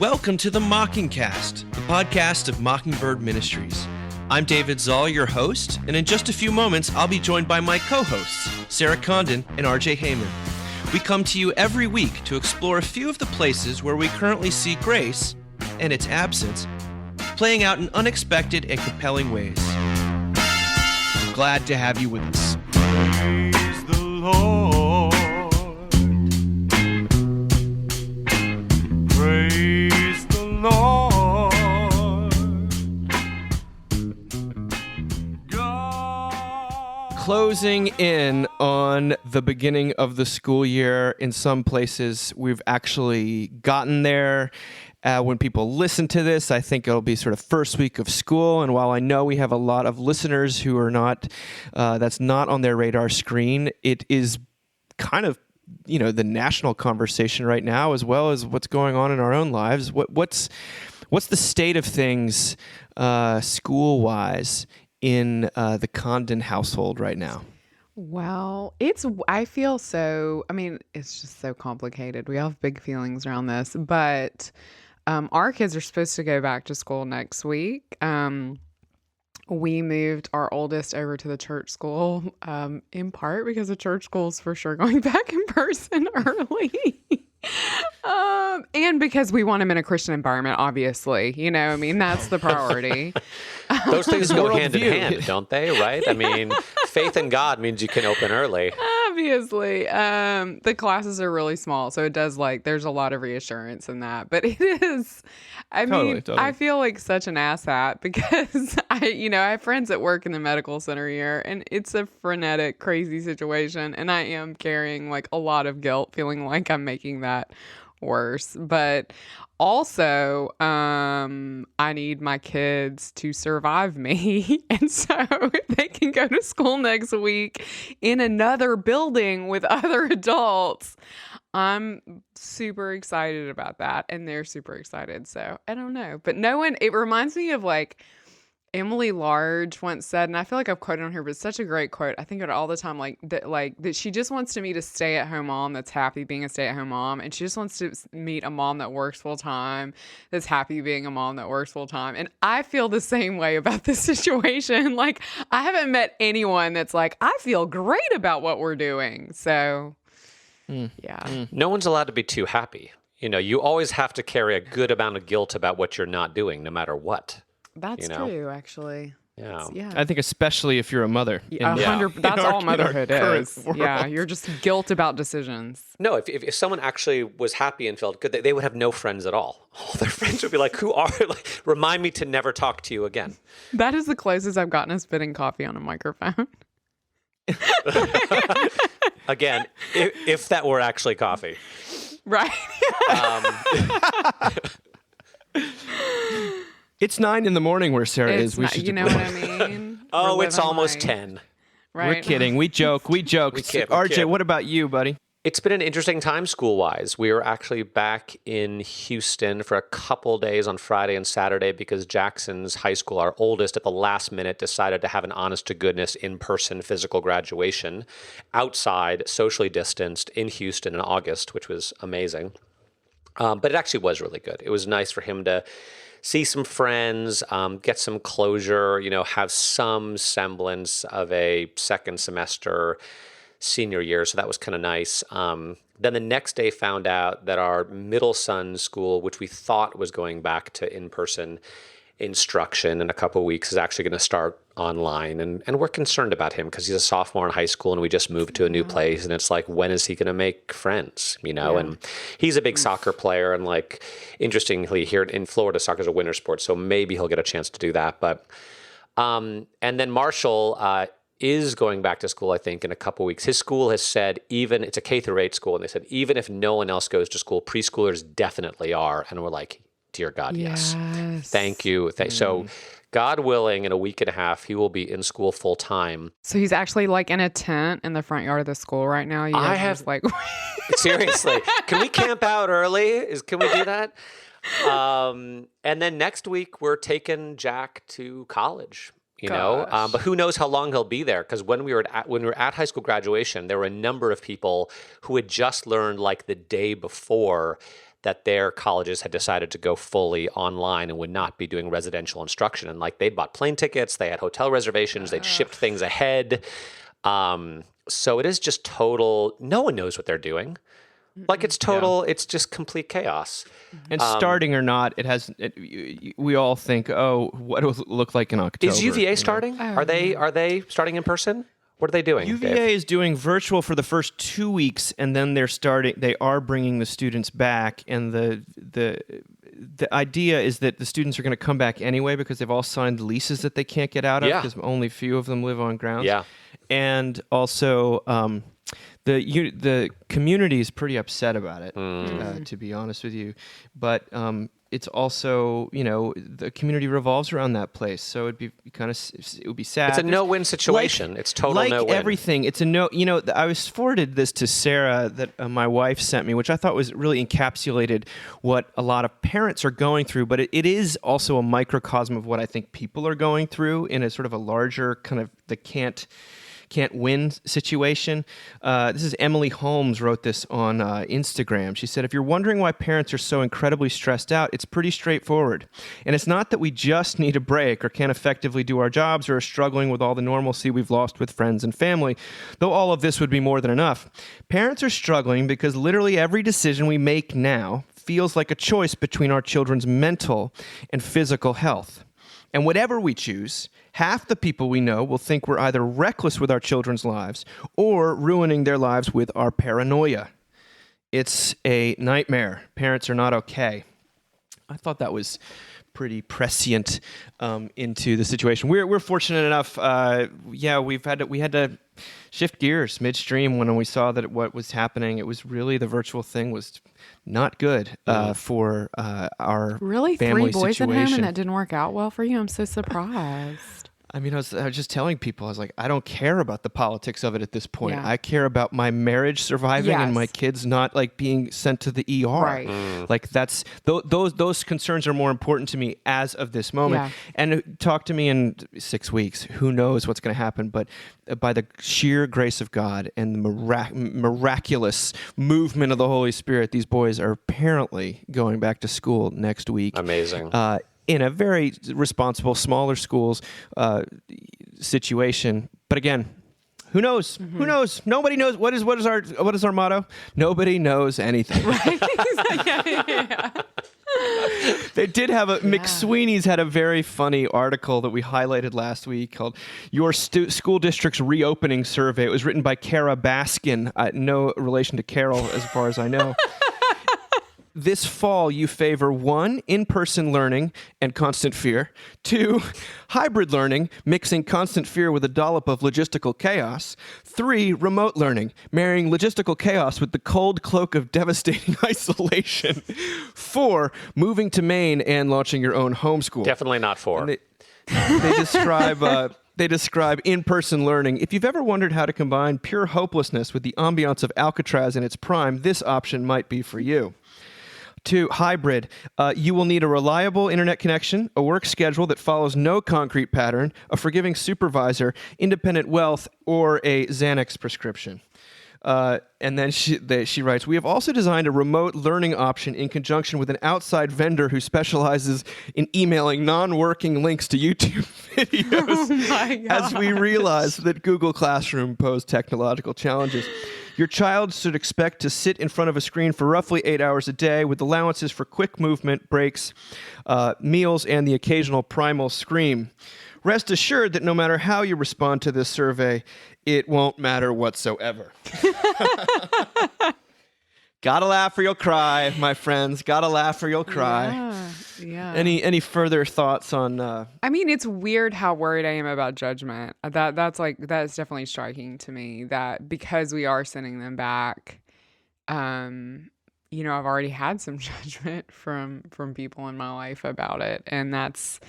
Welcome to the Mockingcast, the podcast of Mockingbird Ministries. I'm David Zoll, your host, and in just a few moments, I'll be joined by my co-hosts, Sarah Condon and RJ Heyman. We come to you every week to explore a few of the places where we currently see grace, and its absence, playing out in unexpected and compelling ways. We're glad to have you with us. Praise the Lord. Praise the Lord. God. Closing in on the beginning of the school year. In some places, we've actually gotten there. When people listen to this, I think it'll be sort of first week of school. And while I know we have a lot of listeners who are not, that's not on their radar screen, it is kind of, the national conversation right now, as well as what's going on in our own lives. What's the state of things school-wise in the Condon household right now? Well, I feel so, it's just so complicated. We all have big feelings around this, but our kids are supposed to go back to school next week. We moved our oldest over to the church school, in part because the church school is for sure going back in person early. And because we want him in a Christian environment, obviously, that's the priority. Those things go hand in hand, don't they? Right? Faith in God means you can open early. Obviously. The classes are really small, so it does there's a lot of reassurance in that. But it is, Totally. I feel like such an asshat because I have friends that work in the medical center here, and it's a frenetic, crazy situation. And I am carrying a lot of guilt, feeling like I'm making that worse. But also, I need my kids to survive me. And so if they can go to school next week in another building with other adults, I'm super excited about that. And they're super excited. So I don't know. But it reminds me of Emily Large once said, and I feel like I've quoted on her, but it's such a great quote. I think of it all the time, that she just wants to meet a stay-at-home mom that's happy being a stay-at-home mom, and she just wants to meet a mom that works full-time, that's happy being a mom that works full-time. And I feel the same way about this situation. I haven't met anyone that's I feel great about what we're doing. So, yeah. No one's allowed to be too happy. You always have to carry a good amount of guilt about what you're not doing, no matter what. That's true, actually. Yeah. I think especially if you're a mother. That's all motherhood is. World. Yeah, you're just guilt about decisions. No, if someone actually was happy and felt good, they would have no friends at all. All their friends would be like, who are, remind me to never talk to you again. That is the closest I've gotten to spitting coffee on a microphone. Again, if that were actually coffee. Right. It's 9 a.m. where Sarah is. You know what I mean? It's almost 10. Right. We're kidding. We joke. We kid. RJ, what about you, buddy? It's been an interesting time school-wise. We were actually back in Houston for a couple days on Friday and Saturday because Jackson's high school, our oldest, at the last minute decided to have an honest-to-goodness in-person physical graduation outside, socially distanced, in Houston in August, which was amazing. But it actually was really good. It was nice for him to see some friends, get some closure, have some semblance of a second semester senior year. So that was kind of nice. Then the next day found out that our middle son's school, which we thought was going back to in-person instruction in a couple of weeks, is actually going to start online. And we're concerned about him because he's a sophomore in high school and we just moved to a new place. And it's when is he going to make friends, Yeah. And he's a big soccer player. And interestingly, here in Florida, soccer is a winter sport. So maybe he'll get a chance to do that. But, and then Marshall is going back to school, I think, in a couple of weeks. His school has said it's a K-8 school. And they said, even if no one else goes to school, preschoolers definitely are. And we're like, dear God, yes. Thank you. So God willing, in a week and a half, he will be in school full time. So he's actually in a tent in the front yard of the school right now. Seriously, can we camp out early? Can we do that? And then next week we're taking Jack to college. But who knows how long he'll be there? Because when we were at high school graduation, there were a number of people who had just learned the day before that their colleges had decided to go fully online and would not be doing residential instruction. And like, they bought plane tickets, they had hotel reservations, they'd shipped things ahead. So it is just total, no one knows what they're doing. Like, it's total, it's just complete chaos. And starting or not, we all think, oh, what will it look like in October? Is UVA starting? Are they starting in person? What are they doing? UVA Dave? is doing virtual for the first 2 weeks, and then they are bringing the students back, and the idea is that the students are going to come back anyway because they've all signed leases that they can't get out of because only few of them live on grounds. Yeah. And also, the community is pretty upset about it, to be honest with you. But it's also, the community revolves around that place, so it would be sad. It's a no-win situation. It's total no-win. Like everything, it's a no. I was forwarded this to Sarah that my wife sent me, which I thought was really encapsulated what a lot of parents are going through. But it is also a microcosm of what I think people are going through in a sort of a larger kind of the can't win situation. This is Emily Holmes wrote this on Instagram. She said, if you're wondering why parents are so incredibly stressed out, it's pretty straightforward. And it's not that we just need a break or can't effectively do our jobs or are struggling with all the normalcy we've lost with friends and family, though all of this would be more than enough. Parents are struggling because literally every decision we make now feels like a choice between our children's mental and physical health. And whatever we choose, half the people we know will think we're either reckless with our children's lives or ruining their lives with our paranoia. It's a nightmare. Parents are not okay. I thought that was pretty prescient into the situation. We're fortunate enough. We had to shift gears midstream when we saw that what was happening. It was really the virtual thing was not good for our Really, family 3 boys situation. at home, and that didn't work out well for you? I'm so surprised. I mean, I was just telling people, I was like, I don't care about the politics of it at this point. Yeah. I care about my marriage surviving and my kids not like being sent to the ER. Right. Like that's those concerns are more important to me as of this moment. Yeah. And talk to me in 6 weeks. Who knows what's going to happen? But by the sheer grace of God and the miraculous movement of the Holy Spirit, these boys are apparently going back to school next week. Amazing. In a very responsible, smaller schools situation. But again, who knows? Mm-hmm. Who knows? Nobody knows. What is our motto? Nobody knows anything. Right? Yeah. They did have McSweeney's had a very funny article that we highlighted last week called "Your School District's Reopening Survey." It was written by Kara Baskin. No relation to Carol, as far as I know. This fall, you favor 1, in-person learning and constant fear, 2, hybrid learning, mixing constant fear with a dollop of logistical chaos, 3, remote learning, marrying logistical chaos with the cold cloak of devastating isolation, 4, moving to Maine and launching your own homeschool. Definitely not 4. And they describe... They describe in-person learning. If you've ever wondered how to combine pure hopelessness with the ambiance of Alcatraz in its prime, this option might be for you. 2, hybrid. You will need a reliable internet connection, a work schedule that follows no concrete pattern, a forgiving supervisor, independent wealth, or a Xanax prescription. And then she writes, we have also designed a remote learning option in conjunction with an outside vendor who specializes in emailing non-working links to YouTube videos. Oh my God. As we realize that Google Classroom posed technological challenges. Your child should expect to sit in front of a screen for roughly 8 hours a day with allowances for quick movement, breaks, meals, and the occasional primal scream. Rest assured that no matter how you respond to this survey, it won't matter whatsoever. Gotta laugh or you'll cry, my friends. Gotta laugh or you'll cry. Yeah. Any further thoughts on... I mean, it's weird how worried I am about judgment. That's definitely striking to me that because we are sending them back, I've already had some judgment from people in my life about it. And that's...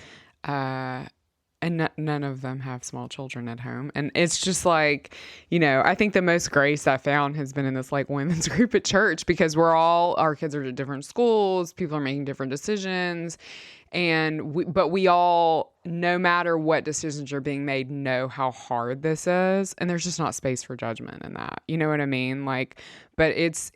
And none of them have small children at home. And it's just like, I think the most grace I found has been in this like women's group at church because our kids are at different schools. People are making different decisions. But we all, no matter what decisions are being made, know how hard this is. And there's just not space for judgment in that. You know what I mean? Like, but it's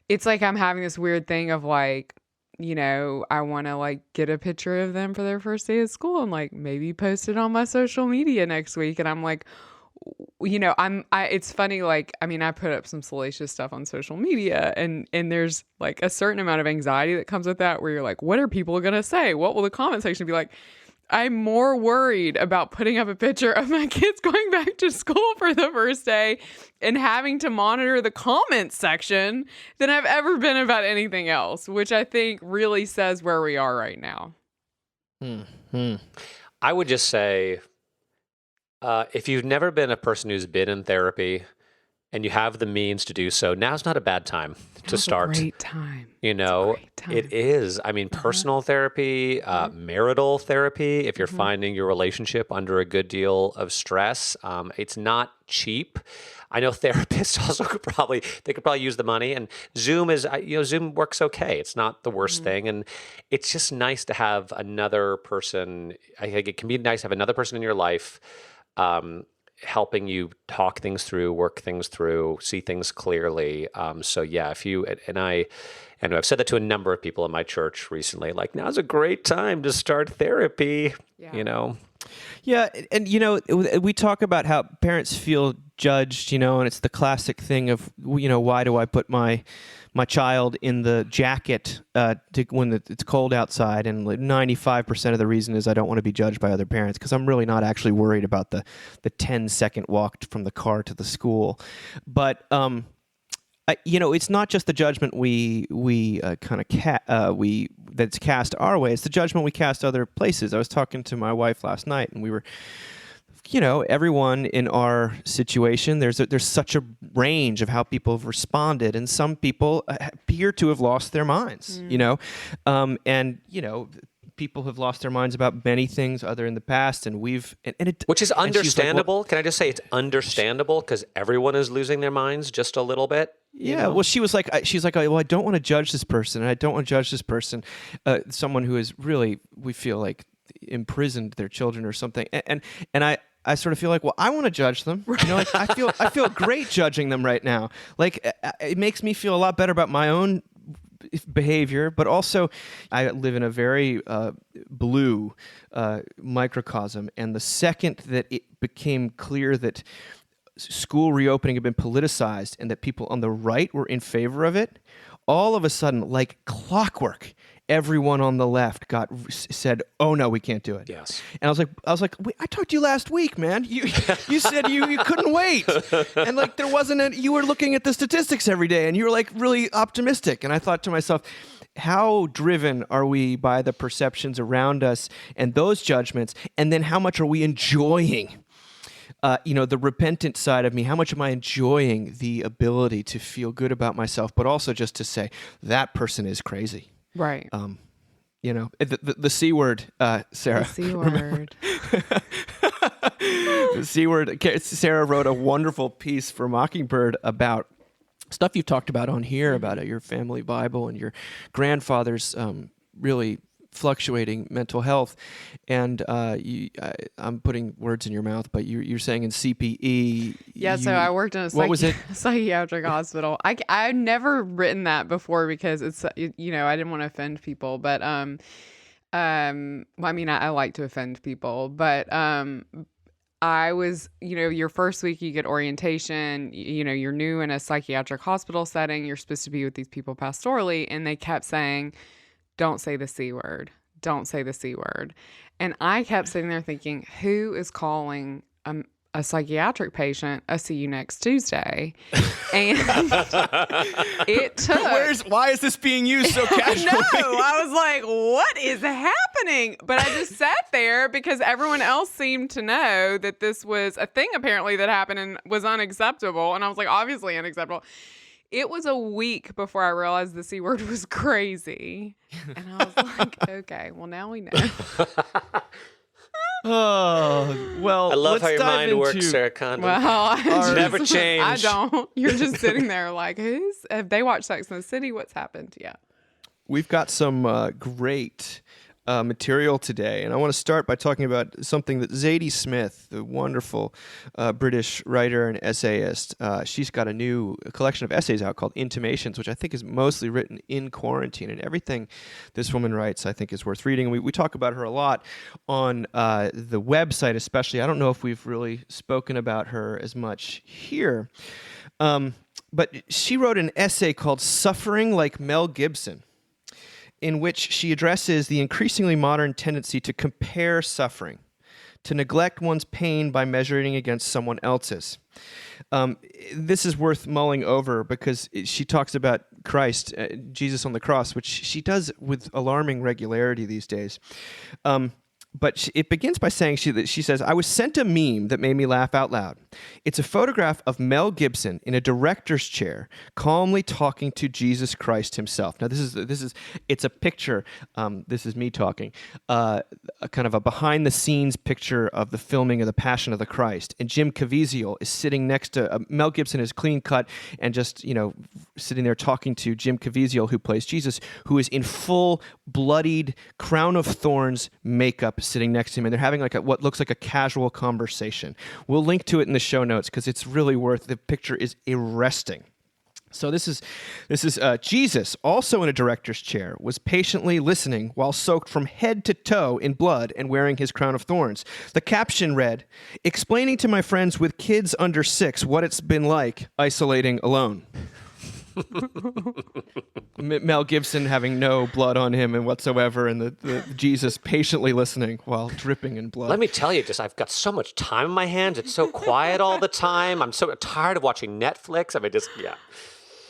it's like I'm having this weird thing of like, I want to like get a picture of them for their first day of school and like maybe post it on my social media next week. And I'm like, it's funny. Like, I mean, I put up some salacious stuff on social media and there's like a certain amount of anxiety that comes with that where you're like, what are people going to say? What will the comment section be like? I'm more worried about putting up a picture of my kids going back to school for the first day and having to monitor the comments section than I've ever been about anything else, which I think really says where we are right now. I would just say, if you've never been a person who's been in therapy and you have the means to do so, now's not a bad time to start. It's a great time. It is. I mean, personal therapy, marital therapy, if you're finding your relationship under a good deal of stress, it's not cheap. I know therapists also could probably use the money, and Zoom Zoom works okay. It's not the worst thing. And it's just nice to have another person. I think it can be nice to have another person in your life, helping you talk things through, work things through, see things clearly. So yeah, if you, and I've said that to a number of people in my church recently, like now's a great time to start therapy, Yeah, and we talk about how parents feel judged, and it's the classic thing of, why do I put my child in the jacket when it's cold outside? And like 95% of the reason is I don't want to be judged by other parents because I'm really not actually worried about the 10-second walk from the car to the school. But it's not just the judgment we that's cast our way. It's the judgment we cast other places. I was talking to my wife last night, and we were, everyone in our situation, there's such a range of how people have responded, and some people appear to have lost their minds. People have lost their minds about many things other in the past, and which is understandable. Like, can I just say it's understandable because everyone is losing their minds just a little bit. Yeah. Well, she's like, well, I don't want to judge this person, and I don't want to judge this person, someone who is really, we feel like, imprisoned their children or something, and I sort of feel like, well, I want to judge them. Like I feel great judging them right now. Like it makes me feel a lot better about my own behavior, but also I live in a very blue microcosm, and the second that it became clear that school reopening had been politicized and that people on the right were in favor of it, all of a sudden, like clockwork, everyone on the left said, "Oh no, we can't do it." Yes. And I was like, wait, I talked to you last week, man. You said you couldn't wait, and like there wasn't you were looking at the statistics every day, and you were like really optimistic. And I thought to myself, how driven are we by the perceptions around us and those judgments, and then how much are we enjoying? The repentant side of me, how much am I enjoying the ability to feel good about myself, but also just to say, that person is crazy. Right. The C word, Sarah. The C word. The C word. Sarah wrote a wonderful piece for Mockingbird about stuff you've talked about on here, about your family Bible and your grandfather's really fluctuating mental health, and I'm putting words in your mouth, but you're saying in CPE. Yeah, so I worked in a psychiatric hospital. I've never written that before because it's I didn't want to offend people, but I like to offend people, but I was, your first week you get orientation, you're new in a psychiatric hospital setting, you're supposed to be with these people pastorally, and they kept saying, don't say the C word. Don't say the C word. And I kept sitting there thinking, who is calling a psychiatric patient a see you next Tuesday? And it took... Why is this being used so casually? No, I was like, what is happening? But I just sat there because everyone else seemed to know that this was a thing apparently that happened and was unacceptable. And I was like, obviously unacceptable. It was a week before I realized the C word was crazy. And I was like, okay, well, now we know. Oh, well, I love how your mind works, Sarah Condon. Well, never change. I don't. You're just sitting there like, have they watched Sex and the City? What's happened? Yeah. We've got some great material today, and I want to start by talking about something that Zadie Smith, the wonderful British writer and essayist, she's got a new collection of essays out called Intimations, which I think is mostly written in quarantine, and everything this woman writes I think is worth reading. And we talk about her a lot on the website especially. I don't know if we've really spoken about her as much here. But she wrote an essay called Suffering Like Mel Gibson, in which she addresses the increasingly modern tendency to compare suffering, to neglect one's pain by measuring against someone else's. This is worth mulling over because she talks about Christ, Jesus on the cross, which she does with alarming regularity these days. But it begins by saying, she says, I was sent a meme that made me laugh out loud. It's a photograph of Mel Gibson in a director's chair, calmly talking to Jesus Christ himself. Now, it's a picture. This is me talking. A kind of a behind-the-scenes picture of the filming of The Passion of the Christ. And Jim Caviezel is sitting next to Mel Gibson is clean cut and just sitting there talking to Jim Caviezel, who plays Jesus, who is in full bloodied crown of thorns makeup, sitting next to him, and they're having what looks like a casual conversation. We'll link to it in the show notes because it's really the picture is arresting. So this is Jesus, also in a director's chair, was patiently listening while soaked from head to toe in blood and wearing his crown of thorns. The caption read, explaining to my friends with kids under 6 what it's been like isolating alone. Mel Gibson having no blood on him and whatsoever, and the Jesus patiently listening while dripping in blood. Let me tell you, I've got so much time in my hands. It's so quiet all the time. I'm so tired of watching Netflix. Yeah.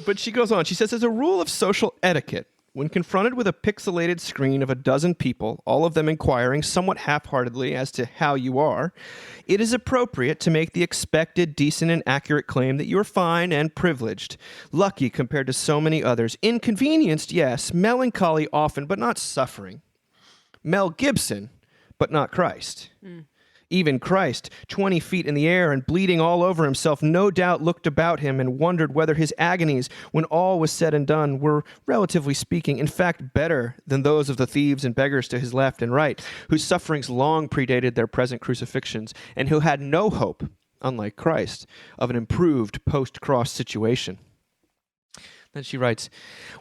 But she goes on. She says, as a rule of social etiquette, when confronted with a pixelated screen of a dozen people, all of them inquiring somewhat half-heartedly as to how you are, it is appropriate to make the expected, decent, and accurate claim that you're fine and privileged, lucky compared to so many others, inconvenienced, yes, melancholy often, but not suffering. Mel Gibson, but not Christ. Even Christ, 20 feet in the air and bleeding all over himself, no doubt looked about him and wondered whether his agonies, when all was said and done, were, relatively speaking, in fact better than those of the thieves and beggars to his left and right, whose sufferings long predated their present crucifixions, and who had no hope, unlike Christ, of an improved post-cross situation. Then she writes,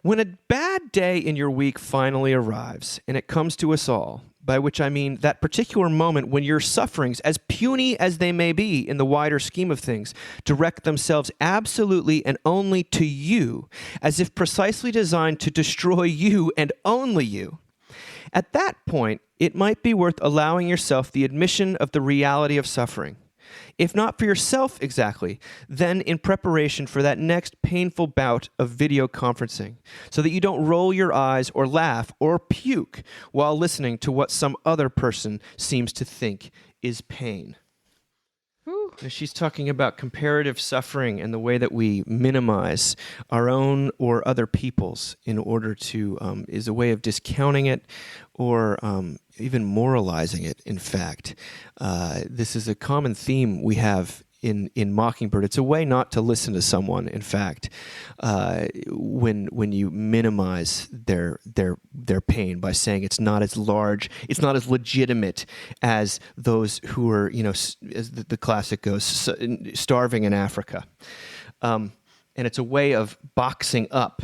when a bad day in your week finally arrives, and it comes to us all, by which I mean that particular moment when your sufferings, as puny as they may be in the wider scheme of things, direct themselves absolutely and only to you, as if precisely designed to destroy you and only you. At that point, it might be worth allowing yourself the admission of the reality of suffering. If not for yourself exactly, then in preparation for that next painful bout of video conferencing, so that you don't roll your eyes or laugh or puke while listening to what some other person seems to think is pain. She's talking about comparative suffering and the way that we minimize our own or other people's in order to, is a way of discounting it or even moralizing it, in fact. This is a common theme we have in Mockingbird. It's a way not to listen to someone, in fact, when you minimize their pain by saying it's not as large, it's not as legitimate as those who are, as the classic goes, starving in Africa. And it's a way of boxing up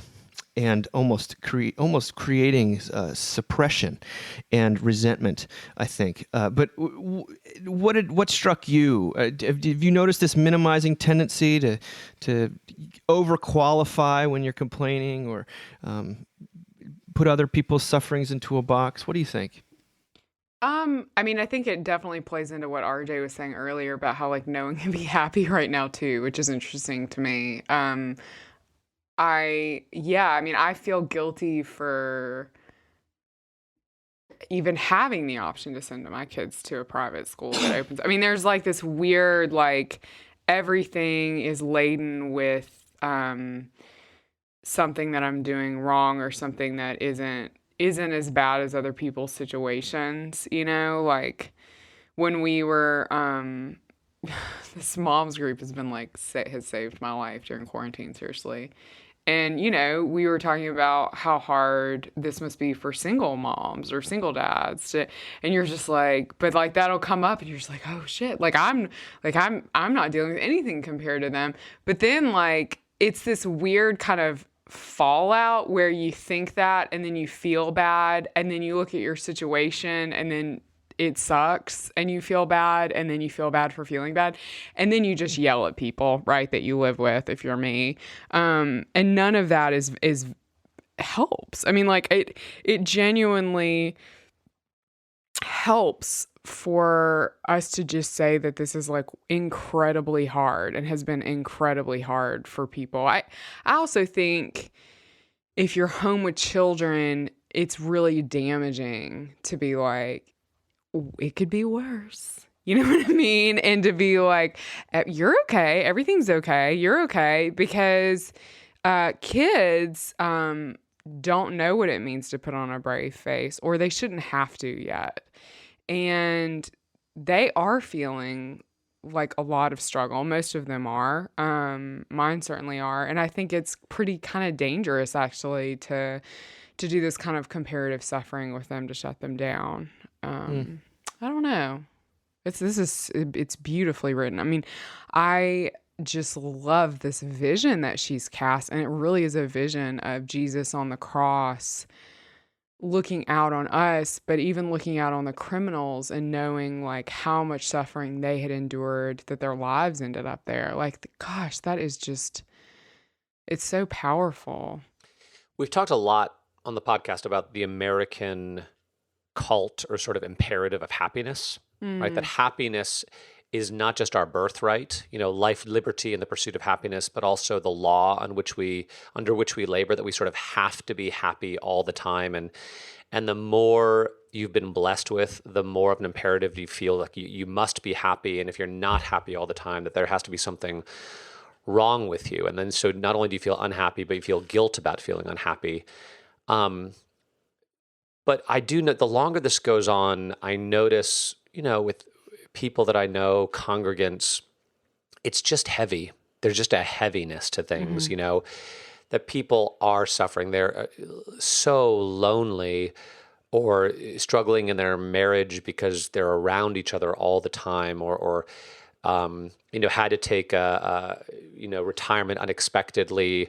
and almost creating suppression and resentment, I think. But what struck you? Have you noticed this minimizing tendency to overqualify when you're complaining, or put other people's sufferings into a box? What do you think? I think it definitely plays into what RJ was saying earlier about how no one can be happy right now too, which is interesting to me. I feel guilty for even having the option to send my kids to a private school that opens. There's this weird, everything is laden with something that I'm doing wrong or something that isn't as bad as other people's situations, when we were, this mom's group has been has saved my life during quarantine, seriously. And, we were talking about how hard this must be for single moms or single dads and you're just like, but like that'll come up and you're just like, oh shit. I'm not dealing with anything compared to them. But then like, it's this weird kind of fallout where you think that and then you feel bad and then you look at your situation and then it sucks and you feel bad and then you feel bad for feeling bad and then you just yell at people, right, that you live with if you're me. And none of that is helps. I mean, like it genuinely helps for us to just say that this is like incredibly hard and has been incredibly hard for people. I also think if you're home with children, it's really damaging to be like, it could be worse. You know what I mean? And to be like, you're okay. Everything's okay. You're okay. Because kids don't know what it means to put on a brave face, or they shouldn't have to yet. And they are feeling like a lot of struggle. Most of them are. Mine certainly are. And I think it's pretty kind of dangerous, actually, to do this kind of comparative suffering with them to shut them down. I don't know. It's beautifully written. I mean, I just love this vision that she's cast, and it really is a vision of Jesus on the cross looking out on us, but even looking out on the criminals and knowing like how much suffering they had endured, that their lives ended up there. Like, gosh, that is just, it's so powerful. We've talked a lot on the podcast about the American cult or sort of imperative of happiness, right? That happiness is not just our birthright, life, liberty, and the pursuit of happiness, but also the law under which we labor, that we sort of have to be happy all the time. And the more you've been blessed with, the more of an imperative you feel like you must be happy. And if you're not happy all the time, that there has to be something wrong with you. And then so not only do you feel unhappy, but you feel guilt about feeling unhappy. But I do know the longer this goes on, I notice, with people that I know, congregants, it's just heavy. There's just a heaviness to things, that people are suffering. They're so lonely or struggling in their marriage because they're around each other all the time, or had to take retirement unexpectedly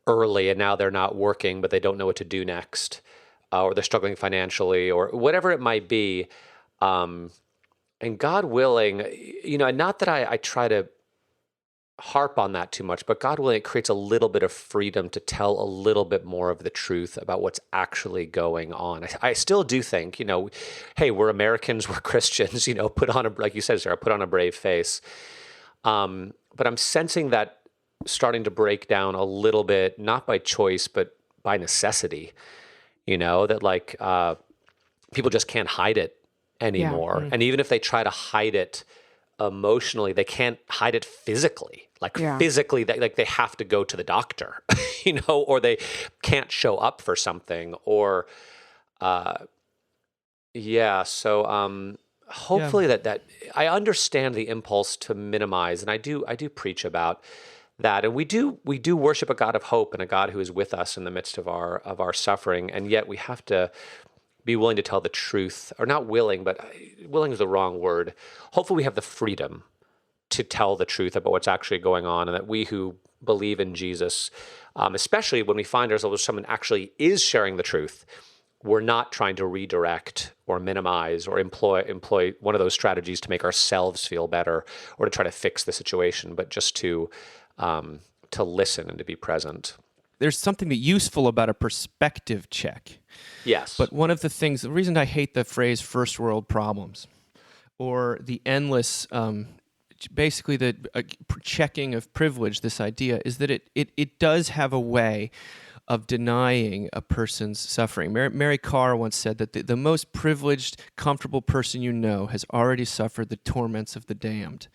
early and now they're not working, but they don't know what to do next. Or they're struggling financially, or whatever it might be. And God willing, and not that I try to harp on that too much, but God willing, it creates a little bit of freedom to tell a little bit more of the truth about what's actually going on. I still do think, hey, we're Americans, we're Christians, put on like you said, Sarah, put on a brave face. But I'm sensing that starting to break down a little bit, not by choice, but by necessity. That like people just can't hide it anymore. Yeah. And even if they try to hide it emotionally, they can't hide it physically. Physically, they have to go to the doctor, or they can't show up for something, or So hopefully that I understand the impulse to minimize, and I do preach about that, and we do worship a God of hope and a God who is with us in the midst of our suffering, and yet we have to be willing to tell the truth, or not willing, but willing is the wrong word. Hopefully we have the freedom to tell the truth about what's actually going on, and that we who believe in Jesus, especially when we find ourselves with someone actually is sharing the truth, we're not trying to redirect or minimize or employ one of those strategies to make ourselves feel better or to try to fix the situation, but just to listen and to be present. There's something useful about a perspective check. Yes. But one of the reason I hate the phrase first world problems or the endless, basically the checking of privilege, this idea, is that it does have a way of denying a person's suffering. Mary Carr once said that the most privileged, comfortable person you know has already suffered the torments of the damned.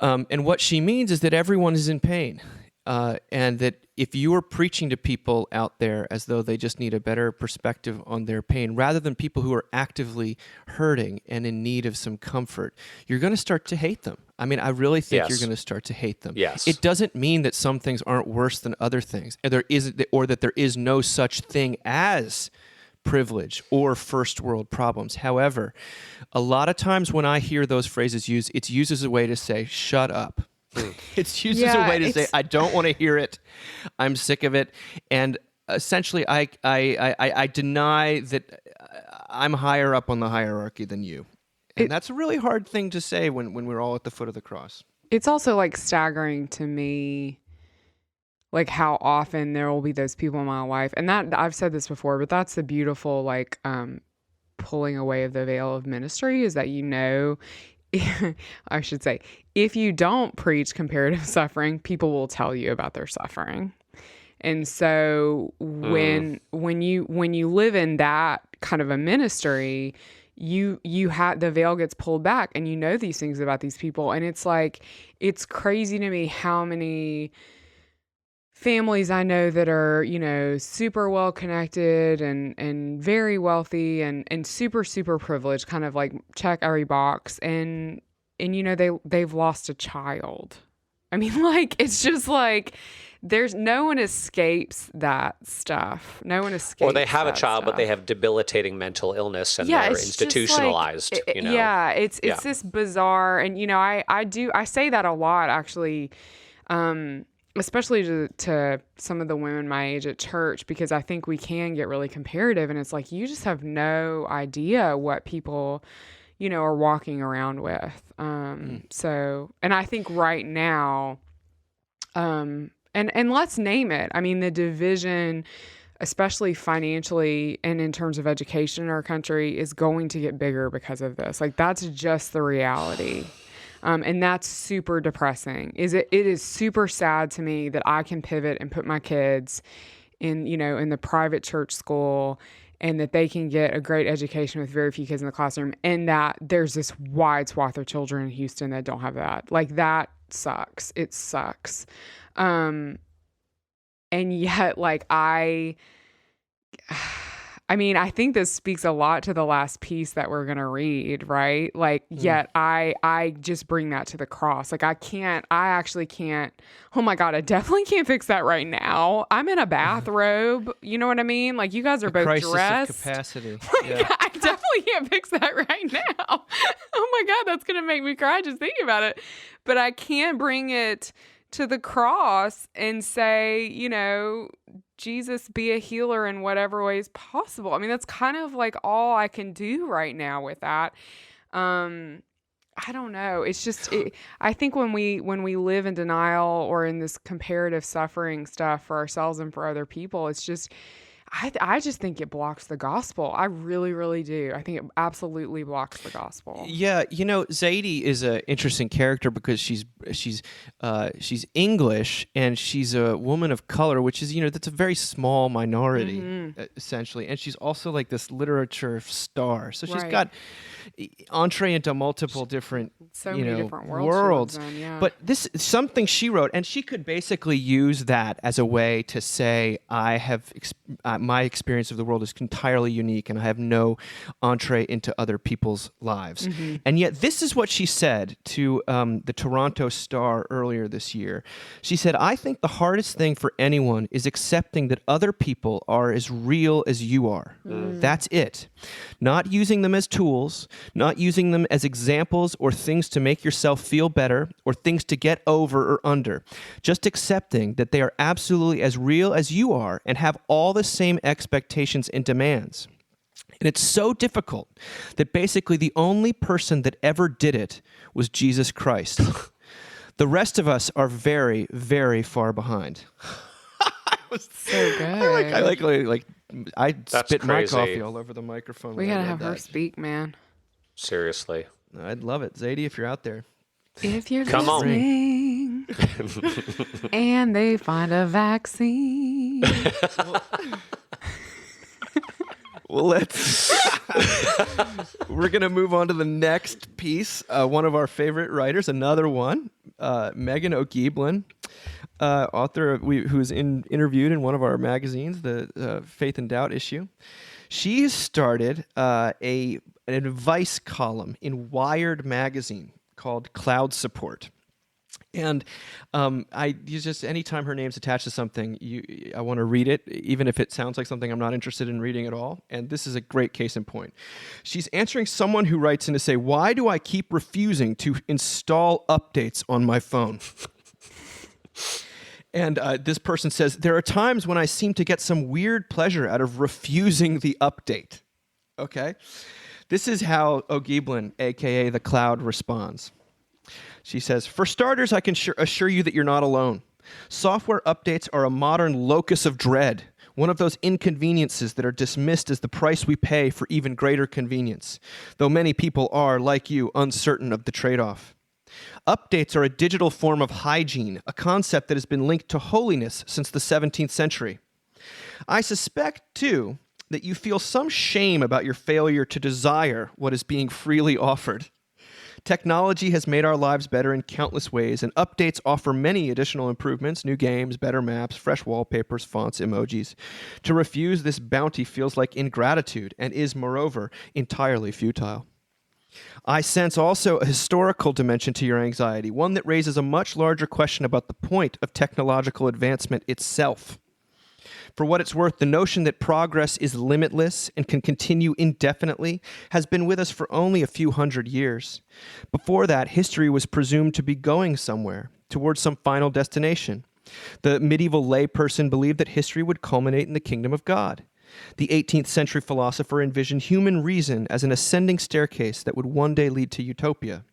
And what she means is that everyone is in pain. And that if you are preaching to people out there as though they just need a better perspective on their pain, rather than people who are actively hurting and in need of some comfort, you're going to start to hate them. I mean, I really think Yes. you're going to start to hate them. Yes. It doesn't mean that some things aren't worse than other things, and or that there is no such thing as privilege or first world problems. However, a lot of times when I hear those phrases used, it's used as a way to say, shut up. It's used as a way to say, I don't want to hear it. I'm sick of it. And essentially, I deny that I'm higher up on the hierarchy than you. And that's a really hard thing to say when we're all at the foot of the cross. It's also like staggering to me, like how often there will be those people in my life. And that I've said this before, but that's the beautiful, like, pulling away of the veil of ministry is that, I should say, if you don't preach comparative suffering, people will tell you about their suffering. And so when you live in that kind of a ministry, you have the veil gets pulled back and you know these things about these people. And it's like, it's crazy to me how many families I know that are, super well connected and very wealthy and super, super privileged, kind of like check every box. And they've lost a child. I mean, like, it's just like, there's no one escapes that stuff. No one escapes. Or they have a child, stuff. but they have debilitating mental illness and they're institutionalized. Yeah, it's this bizarre, and I say that a lot actually, especially to some of the women my age at church, because I think we can get really comparative, and it's like you just have no idea what people are walking around with. So, and I think right now, and let's name it. I mean, the division, especially financially and in terms of education in our country, is going to get bigger because of this. Like, that's just the reality. And that's super depressing. It is super sad to me that I can pivot and put my kids in the private church school, and that they can get a great education with very few kids in the classroom, and that there's this wide swath of children in Houston that don't have that. Like, that sucks. It sucks. And yet, like, I think this speaks a lot to the last piece that we're going to read, right? Like, yet I just bring that to the cross. Like, I actually can't, oh my God, I definitely can't fix that right now. I'm in a bathrobe. You know what I mean? Like, you guys are both crisis dressed. Of capacity. Like, Yeah. I definitely can't fix that right now. Oh my God, that's going to make me cry just thinking about it. But I can bring it to the cross and say, Jesus, be a healer in whatever ways possible. I mean, that's kind of like all I can do right now with that. I don't know. It's just, I think when we live in denial or in this comparative suffering stuff for ourselves and for other people, it's just, I just think it blocks the gospel. I really, really do. I think it absolutely blocks the gospel. Yeah, Zadie is an interesting character because she's English and she's a woman of color, which is that's a very small minority essentially, and she's also like this literature star. So she's got entree into multiple different many different worlds. Yeah. But this is something she wrote, and she could basically use that as a way to say, I have my experience of the world is entirely unique, and I have no entree into other people's lives. And yet this is what she said to the Toronto Star earlier this year. She said, I think the hardest thing for anyone is accepting that other people are as real as you are. That's it. Not using them as tools, not using them as examples or things to make yourself feel better or things to get over or under. Just accepting that they are absolutely as real as you are and have all the same expectations and demands. And it's so difficult that basically the only person that ever did it was Jesus Christ. The rest of us are very, very far behind. So good. I That's spit my crazy. coffee all over the microphone. We when I gotta read have her that. speak, man. Seriously. I'd love it. Zadie, if you're out there. If you're Come on. listening and they find a vaccine. Well, we're going to move on to the next piece. One of our favorite writers, another one, Megan O'Geeblin, author who's interviewed in one of our magazines, the Faith and Doubt issue. She started an advice column in Wired magazine called cloud support. And I use just anytime her name's attached to something, I want to read it, even if it sounds like something I'm not interested in reading at all. And this is a great case in point. She's answering someone who writes in to say, why do I keep refusing to install updates on my phone? And this person says, there are times when I seem to get some weird pleasure out of refusing the update. Okay? This is how O'Geeblin, a.k.a. the Cloud, responds. She says, for starters, I can assure you that you're not alone. Software updates are a modern locus of dread, one of those inconveniences that are dismissed as the price we pay for even greater convenience, though many people are, like you, uncertain of the trade-off. Updates are a digital form of hygiene, a concept that has been linked to holiness since the 17th century. I suspect, too, that you feel some shame about your failure to desire what is being freely offered. Technology has made our lives better in countless ways, and updates offer many additional improvements, new games, better maps, fresh wallpapers, fonts, emojis. To refuse this bounty feels like ingratitude and is, moreover, entirely futile. I sense also a historical dimension to your anxiety, one that raises a much larger question about the point of technological advancement itself. For what it's worth, the notion that progress is limitless and can continue indefinitely has been with us for only a few hundred years. Before that, history was presumed to be going somewhere, towards some final destination. The medieval layperson believed that history would culminate in the kingdom of God. The 18th century philosopher envisioned human reason as an ascending staircase that would one day lead to utopia.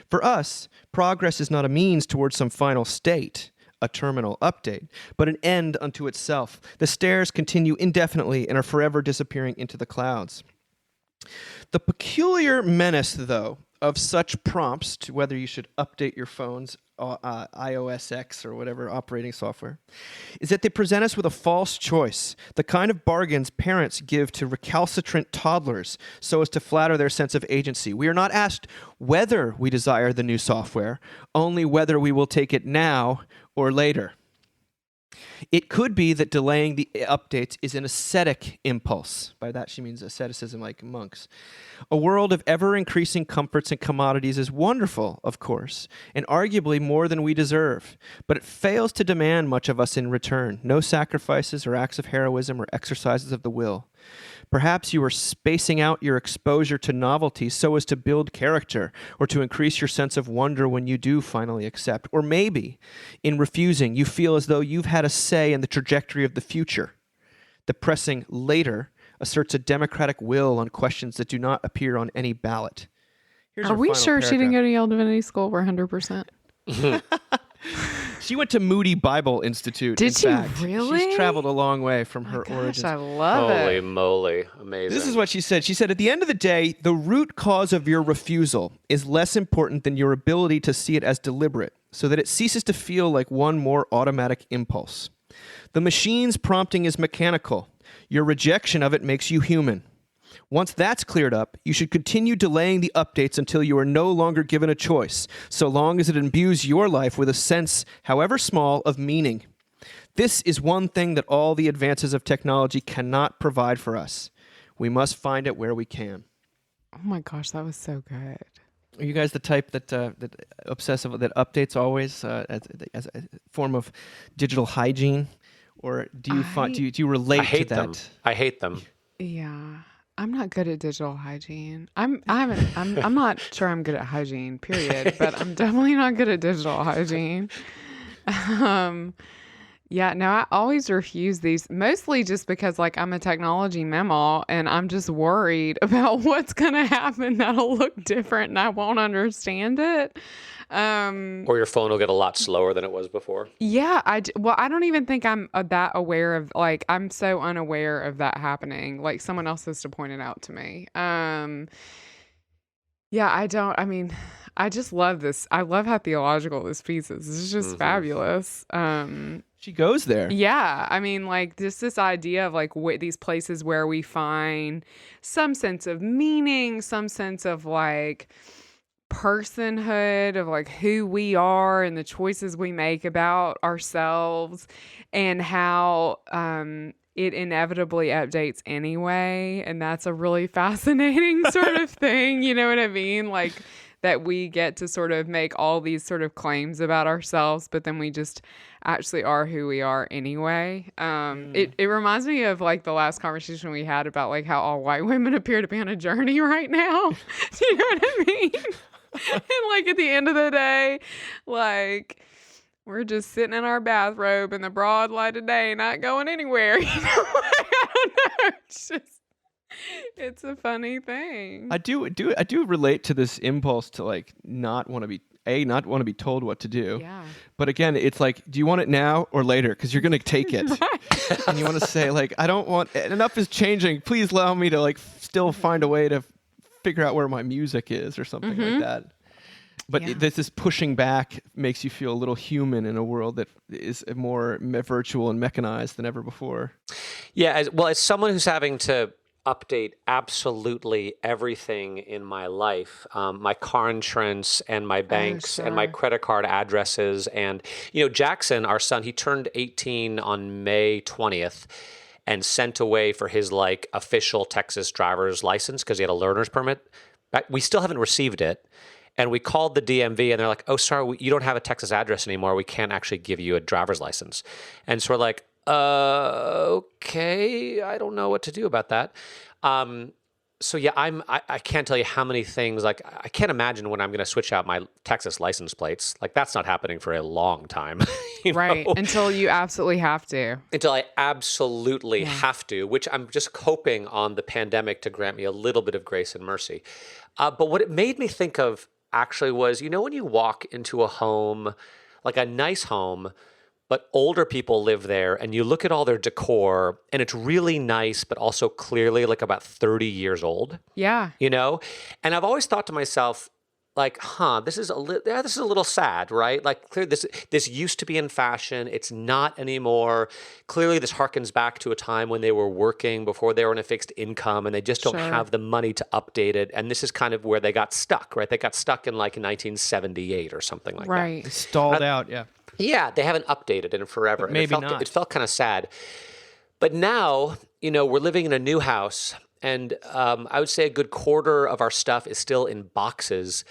For us, progress is not a means towards some final state, a terminal update, but an end unto itself. The stairs continue indefinitely and are forever disappearing into the clouds. The peculiar menace, though, of such prompts to whether you should update your phone's iOS X or whatever operating software, is that they present us with a false choice, the kind of bargains parents give to recalcitrant toddlers so as to flatter their sense of agency. We are not asked whether we desire the new software, only whether we will take it now or later. It could be that delaying the updates is an ascetic impulse. By that she means asceticism like monks. A world of ever-increasing comforts and commodities is wonderful, of course, and arguably more than we deserve, but it fails to demand much of us in return. No sacrifices or acts of heroism or exercises of the will. Perhaps you are spacing out your exposure to novelty so as to build character or to increase your sense of wonder when you do finally accept. Or maybe, in refusing, you feel as though you've had a say in the trajectory of the future. The pressing later asserts a democratic will on questions that do not appear on any ballot. Are we sure she didn't go to Yale Divinity School? We're 100%. She went to Moody Bible Institute. Did she fact. really? She's traveled a long way from her origins. I love it. Holy moly. Amazing. This is what she said. She said, at the end of the day, the root cause of your refusal is less important than your ability to see it as deliberate, so that it ceases to feel like one more automatic impulse. The machine's prompting is mechanical. Your rejection of it makes you human. Once that's cleared up, you should continue delaying the updates until you are no longer given a choice, so long as it imbues your life with a sense, however small, of meaning. This is one thing that all the advances of technology cannot provide for us. We must find it where we can. Oh my gosh, that was so good. Are you guys the type that obsessive, that updates always as a form of digital hygiene, or do you relate to that? Them. I hate them. Yeah. I'm not good at digital hygiene. I'm not sure I'm good at hygiene, period, but I'm definitely not good at digital hygiene. Yeah, no, I always refuse these, mostly just because like I'm a technology memo and I'm just worried about what's going to happen that'll look different and I won't understand it. Or your phone will get a lot slower than it was before. Yeah, I don't even think I'm that aware of, like, I'm so unaware of that happening. Like, someone else has to point it out to me. Yeah, I just love this. I love how theological this piece is. It's just fabulous. She goes there. Yeah, I mean, like, just this idea of, like, these places where we find some sense of meaning, some sense of, like, personhood, of like who we are and the choices we make about ourselves, and how it inevitably updates anyway. And that's a really fascinating sort of thing. You know what I mean? Like that we get to sort of make all these sort of claims about ourselves, but then we just actually are who we are anyway. It reminds me of like the last conversation we had about like how all white women appear to be on a journey right now. Do you know what I mean? And like at the end of the day, like we're just sitting in our bathrobe in the broad light of day, not going anywhere. You know, like, I don't know. It's a funny thing. I do relate to this impulse to like not want to be told what to do. Yeah. But again, it's like, do you want it now or later? Because you're gonna take it, Right. and you want to say like, I don't want enough is changing. Please allow me to like still find a way to figure out where my music is or something like that. But Yeah. this pushing back makes you feel a little human in a world that is more virtual and mechanized than ever before. Yeah, as someone who's having to update absolutely everything in my life, my car insurance and my banks and my sure. credit card addresses. And, Jackson, our son, he turned 18 on May 20th and sent away for his like official Texas driver's license because he had a learner's permit. We still haven't received it. And we called the DMV and they're like, oh, sorry, you don't have a Texas address anymore. We can't actually give you a driver's license. And so we're like, okay, I don't know what to do about that. So yeah, I can't tell you how many things, like I can't imagine when I'm going to switch out my Texas license plates. Like that's not happening for a long time. Right. Until you absolutely have to. Until I absolutely have to, which I'm just hoping on the pandemic to grant me a little bit of grace and mercy. But what it made me think of actually was, when you walk into a home, like a nice home, but older people live there and you look at all their decor and it's really nice, but also clearly like about 30 years old, Yeah. And I've always thought to myself, like, this is a little sad, right? Like, clearly this used to be in fashion. It's not anymore. Clearly, this harkens back to a time when they were working before they were on a fixed income, and they just don't Sure. have the money to update it. And this is kind of where they got stuck, right? They got stuck in like 1978 or something like that. Right. Stalled out, yeah. Yeah, they haven't updated it in forever. And maybe it felt, not. It felt kind of sad. But now, we're living in a new house, and I would say a good quarter of our stuff is still in boxes.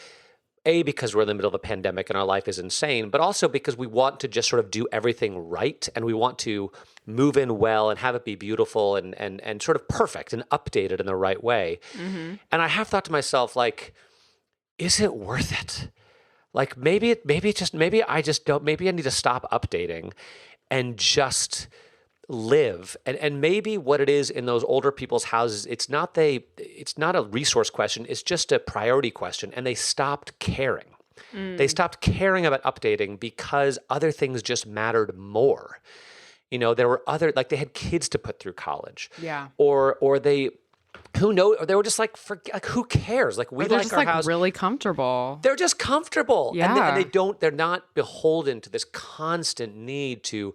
A, because we're in the middle of a pandemic and our life is insane, but also because we want to just sort of do everything right, and we want to move in well and have it be beautiful and sort of perfect and updated in the right way. Mm-hmm. And I have thought to myself, like, is it worth it? Like maybe I need to stop updating and just live. And maybe what it is in those older people's houses, it's not a resource question, it's just a priority question. And they stopped caring. They stopped caring about updating because other things just mattered more. There were they had kids to put through college. Yeah. Or they, who knows? Or they were just like, who cares? Like we They're like just our like house. really comfortable. They're just comfortable. Yeah. And they're not beholden to this constant need to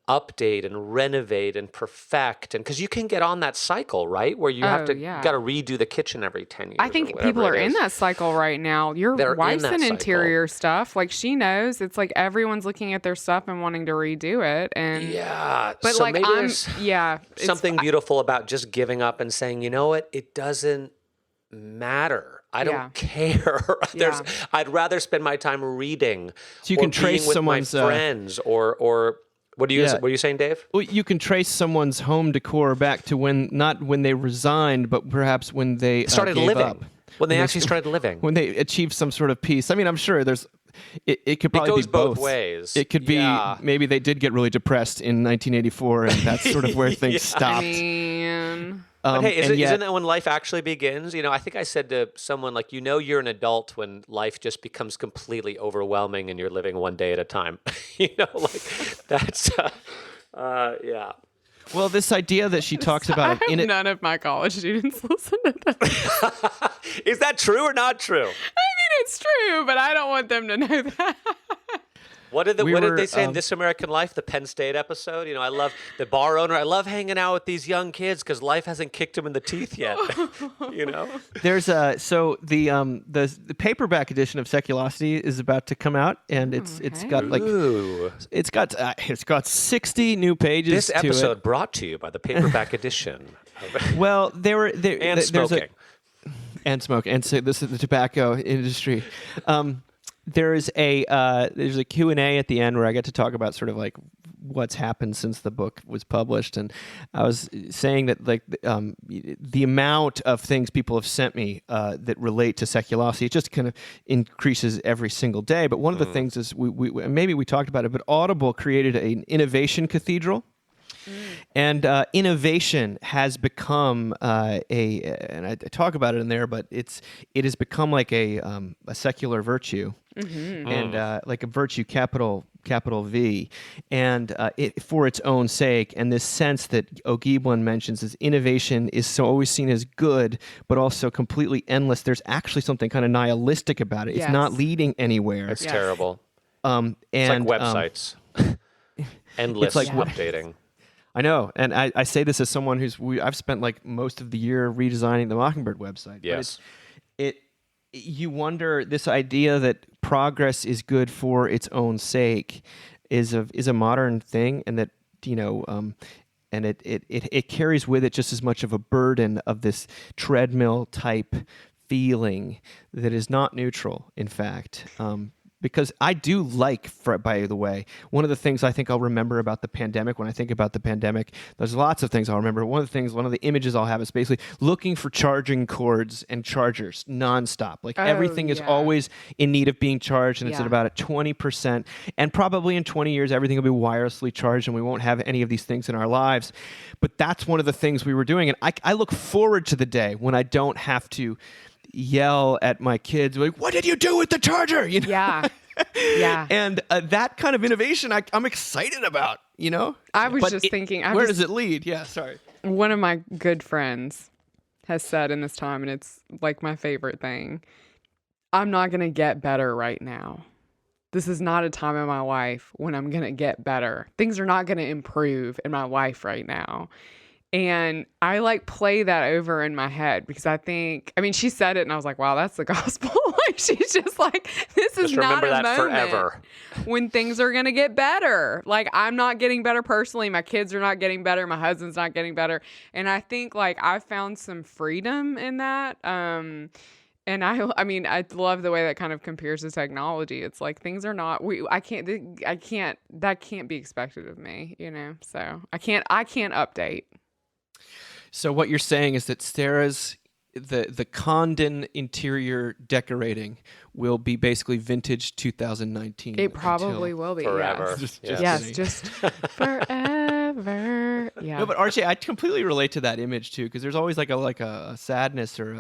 update and renovate and perfect. And because you can get on that cycle, right? Where you got to redo the kitchen every 10 years. I think people are in that cycle right now. They're wife's in that in cycle. interior stuff. Like she knows. It's like everyone's looking at their stuff and wanting to redo it. And Yeah. but so like maybe it's something beautiful about just giving up and saying, you know what? It doesn't matter. I don't care. I'd rather spend my time reading. So you can trace being with someone's my friends or what are you saying, Dave? Well, you can trace someone's home decor back to not when they resigned, but perhaps when they started gave living. up. When they actually started living. When they achieved some sort of peace. I mean, I'm sure it could probably goes be both ways. It could be maybe they did get really depressed in 1984, and that's sort of where things stopped. I mean, But hey, isn't that when life actually begins? I think I said to someone, like, you're an adult when life just becomes completely overwhelming and you're living one day at a time. That's, yeah. Well, this idea that she talks about I hope none of my college students listen to this. Is that true or not true? I mean, it's true, but I don't want them to know that. What did they say in This American Life, the Penn State episode? I love the bar owner. I love hanging out with these young kids because life hasn't kicked them in the teeth yet. There's the paperback edition of Seculosity is about to come out, and it's got like it's got 60 new pages. This episode brought to you by the paperback edition. Well, and smoking. and smoke, and so this is the tobacco industry. There's a Q&A at the end where I get to talk about sort of like what's happened since the book was published, and I was saying that like the amount of things people have sent me that relate to seculosity, it just kind of increases every single day. But one of the things is maybe we talked about it, but Audible created an innovation cathedral. And innovation has become and I talk about it in there, but it has become like a secular virtue, and like a virtue, capital V, and it for its own sake. And this sense that O'Giblin mentions is innovation is so always seen as good, but also completely endless. There's actually something kind of nihilistic about it. It's not leading anywhere. It's terrible. And it's like websites, endless like updating. I know, and I say this as someone I've spent like most of the year redesigning the Mockingbird website. Yes, you wonder, this idea that progress is good for its own sake is a modern thing, and that and it carries with it just as much of a burden of this treadmill type feeling that is not neutral, in fact. Because I do like, by the way, one of the things I think I'll remember about the pandemic, when I think about the pandemic, there's lots of things I'll remember. One of the images I'll have is basically looking for charging cords and chargers nonstop. Like everything is always in need of being charged, and it's at about 20%. And probably in 20 years, everything will be wirelessly charged, and we won't have any of these things in our lives. But that's one of the things we were doing. And I look forward to the day when I don't have to yell at my kids like, "What did you do with the charger?" Yeah. And that kind of innovation I'm excited about, I was just thinking, where does it lead? Yeah, sorry. One of my good friends has said in this time, and it's like my favorite thing, I'm not going to get better right now. This is not a time in my life when I'm going to get better. Things are not going to improve in my life right now. And I like play that over in my head because she said it and I was like, wow, that's the gospel. Like, she's just like, this is not a moment forever when things are going to get better. Like, I'm not getting better personally. My kids are not getting better. My husband's not getting better. And I think like I found some freedom in that. And I love the way that kind of compares to technology. It's like things are not, that can't be expected of me, so I can't update. So what you're saying is that Sarah's the Condon interior decorating will be basically vintage 2019. It probably will be forever. Yes, just forever. Yeah. No, but Archie, I completely relate to that image too, because there's always like a sadness or